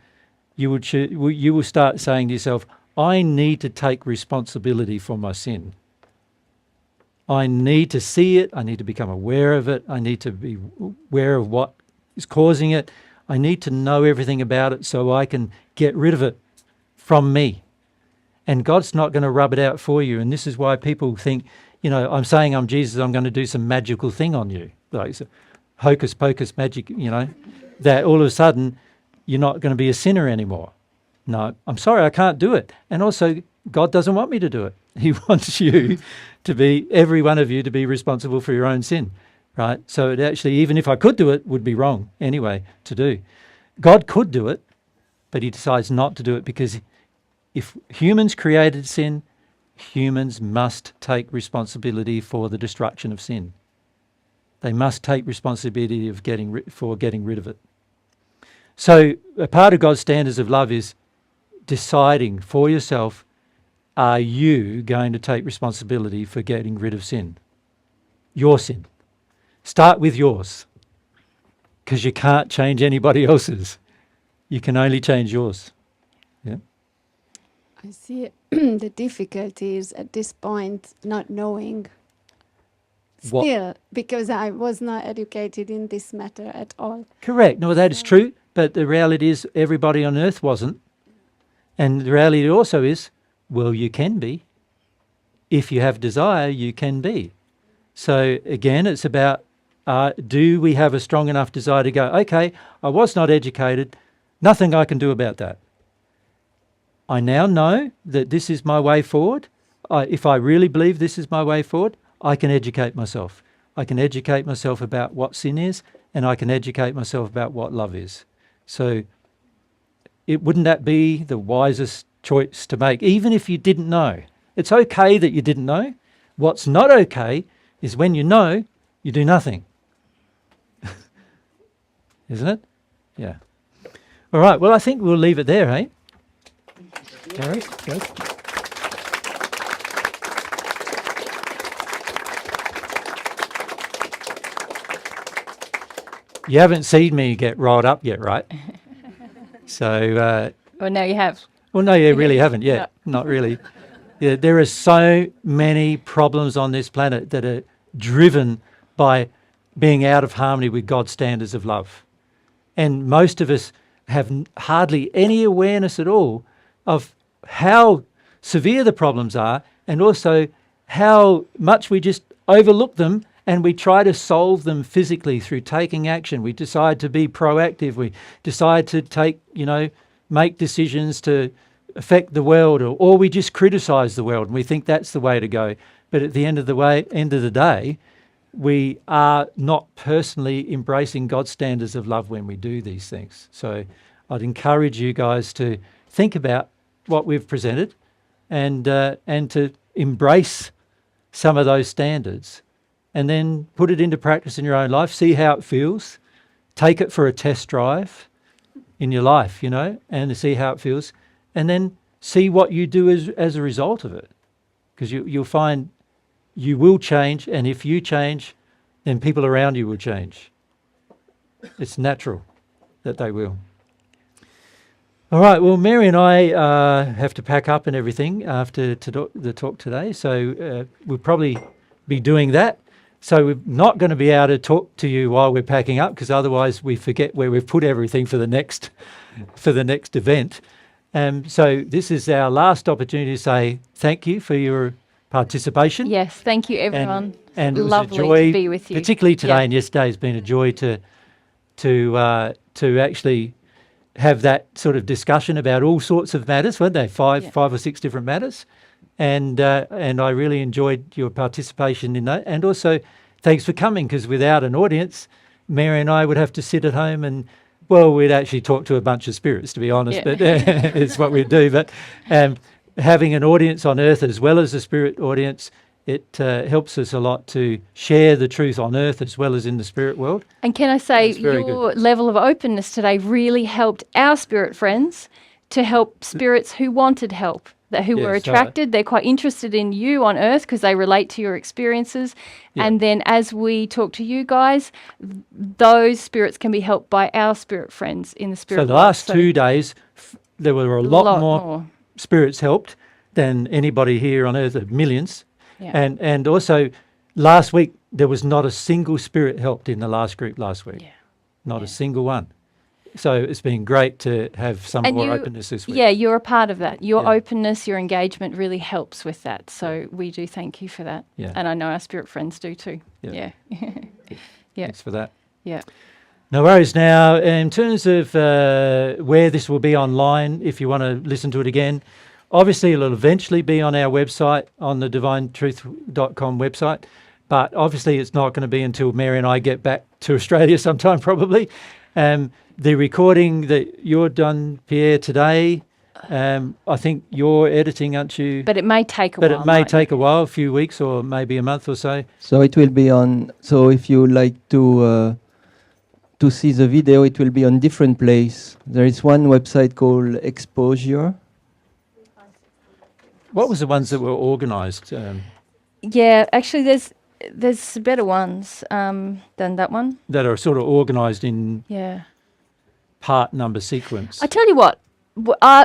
you will start saying to yourself, I need to take responsibility for my sin. I need to see it. I need to become aware of it. I need to be aware of what is causing it. I need to know everything about it so I can get rid of it from me. And God's not going to rub it out for you. And this is why people think, I'm saying I'm Jesus, I'm going to do some magical thing on you. Like hocus pocus magic, that all of a sudden you're not going to be a sinner anymore. No, I'm sorry, I can't do it. And also, God doesn't want me to do it. He wants you to be, every one of you, to be responsible for your own sin, right? So it actually, even if I could do it, would be wrong anyway to do. God could do it, but he decides not to do it because if humans created sin, humans must take responsibility for the destruction of sin. They must take responsibility of getting rid of it. So a part of God's standards of love is deciding for yourself, are you going to take responsibility for getting rid of sin? Your sin. Start with yours, because you can't change anybody else's. You can only change yours. Yeah. I see the difficulties at this point, not knowing. What? Still, because I was not educated in this matter at all. Correct. No, that is true. But the reality is everybody on earth wasn't. And the reality also is, well, you can be. If you have desire, you can be. So again, it's about, do we have a strong enough desire to go, okay, I was not educated, nothing I can do about that. I now know that this is my way forward. If I really believe this is my way forward, I can educate myself. I can educate myself about what sin is, and I can educate myself about what love is. So wouldn't that be the wisest choice to make, even if you didn't know? It's okay that you didn't know. What's not okay is when you know, you do nothing. Isn't it? Yeah. All right, well, I think we'll leave it there, eh? Gary? Yes? You haven't seen me get riled up yet, right? So... Well, now you have. well, no, you really haven't yet. Not really. Yeah, there are so many problems on this planet that are driven by being out of harmony with God's standards of love. And most of us have hardly any awareness at all of how severe the problems are, and also how much we just overlook them and we try to solve them physically through taking action. We decide to be proactive. We decide to make decisions to affect the world, or we just criticize the world and we think that's the way to go. But at the end of the day, we are not personally embracing God's standards of love when we do these things. So I'd encourage you guys to think about what we've presented and to embrace some of those standards and then put it into practice in your own life, see how it feels, take it for a test drive in your life, and see how it feels, and then see what you do as a result of it. Because you'll find you will change, and if you change, then people around you will change. It's natural that they will. All right, well, Mary and I have to pack up and everything after the talk today, so we'll probably be doing that. So we're not going to be able to talk to you while we're packing up, because otherwise we forget where we've put everything for the next event. So this is our last opportunity to say thank you for your participation. Yes, thank you, everyone. And it was lovely a joy to be with you. particularly today Yeah. and yesterday has been a joy to actually have that sort of discussion about all sorts of matters, weren't they? Five or six different matters. And I really enjoyed your participation in that. And also, thanks for coming, because without an audience, Mary and I would have to sit at home and, well, we'd actually talk to a bunch of spirits, to be honest, but it's what we'd do. But having an audience on earth as well as a spirit audience, it helps us a lot to share the truth on earth as well as in the spirit world. And can I say, That's very your level of openness today really helped our spirit friends to help spirits who wanted help, who were Yes, attracted. They're quite interested in you on earth because they relate to your experiences. Yeah. And then as we talk to you guys, those spirits can be helped by our spirit friends in the spirit So the world. last 2 days, there were a lot more spirits helped than anybody here on earth, millions. Yeah. And also, last week, there was not a single spirit helped in the last group last week. Yeah. Not a single one. So it's been great to have some And more openness this week. Yeah, you're a part of that. Your Yeah. openness, your engagement really helps with that. So we do thank you for that. Yeah. And I know our spirit friends do too. Yeah. Yeah. Yeah. Thanks for that. Yeah. No worries. Now, in terms of where this will be online, if you want to listen to it again, obviously it'll eventually be on our website, on the divinetruth.com website, but obviously it's not going to be until Mary and I get back to Australia sometime probably. The recording that you're done, Pierre, today, I think you're editing, aren't you? But it may take a But while. it may mightn't take a while, a few weeks or maybe a month or so. So it will be on. So if you like to see the video, it will be on different place. There is one website called Exposure. What was the ones that were organised? Yeah, actually, there's better ones than that one. That are sort of organised in Yeah. part number sequence. I tell you what,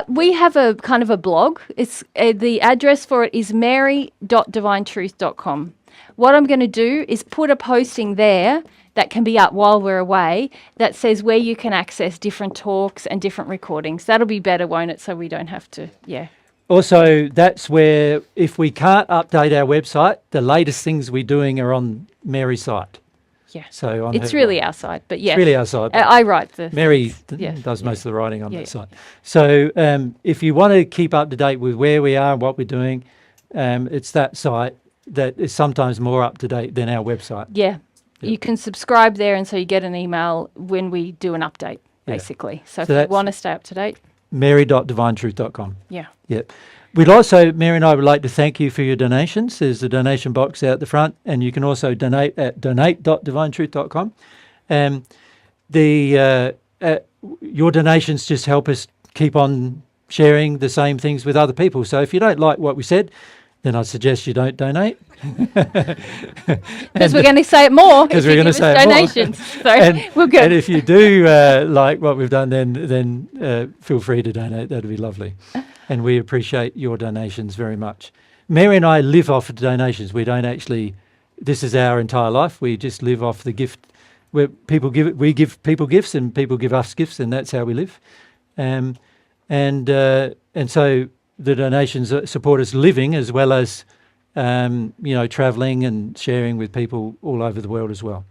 we have a kind of a blog. It's the address for it is mary.divinetruth.com. What I'm going to do is put a posting there that can be up while we're away that says where you can access different talks and different recordings. That'll be better, won't it? So we don't have to, yeah. Also, that's where, if we can't update our website, the latest things we're doing are on Mary's site. Yeah. So on It's her really blog. our site, but yeah. It's really our site. I write the Mary yeah, does most of the writing on Yeah, that yeah. site. So if you want to keep up to date with where we are and what we're doing, it's that site that is sometimes more up to date than our website. Yeah. Yeah. You can subscribe there and so you get an email when we do an update, Yeah. basically. So, So if you that's- want to stay up to date, Mary.divinetruth.com. yeah. Yep. We'd also, Mary and I would like to thank you for your donations. There's a donation box out the front, and you can also donate at donate.divinetruth.com. Your donations just help us keep on sharing the same things with other people. So if you don't like what we said, then I suggest you don't donate. Because we're going to say it more. 'Cause if we're you gonna give us say it more. donations. So And- we're good. And if you do like what we've done, then feel free to donate. That'd be lovely. And we appreciate your donations very much. Mary and I live off of donations. We don't actually, this is our entire life. We just live off the gift where people give it. We give people gifts and people give us gifts, and that's how we live. And so the donations support us living as well as, travelling and sharing with people all over the world as well.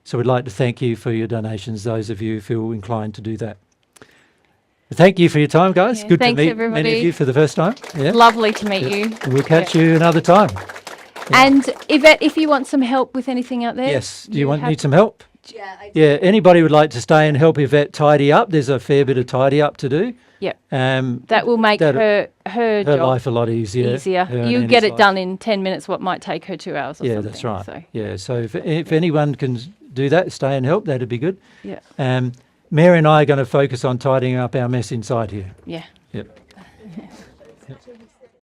So we'd like to thank you for your donations, those of you who feel inclined to do that. Thank you for your time, guys. Yeah, Good to thanks, meet many everybody. of you for the first time. Yeah. Lovely to meet Yeah. you. We'll catch you another time. And Yvette, if you want some help with anything out there. Yes. Do you have- need some help? Yeah, I Yeah. Anybody would like to stay and help Yvette tidy up? There's a fair bit of tidy up to do. Yep. That That will make that- her her job life a lot easier. easier. her and You Annie's get it life. done in 10 minutes, what might take her 2 hours or Yeah, something. that's right. So, Yeah. So if anyone can do that, stay and help, that'd be good. yeah. Mary and I are going to focus on tidying up our mess inside here. Yeah. Yep.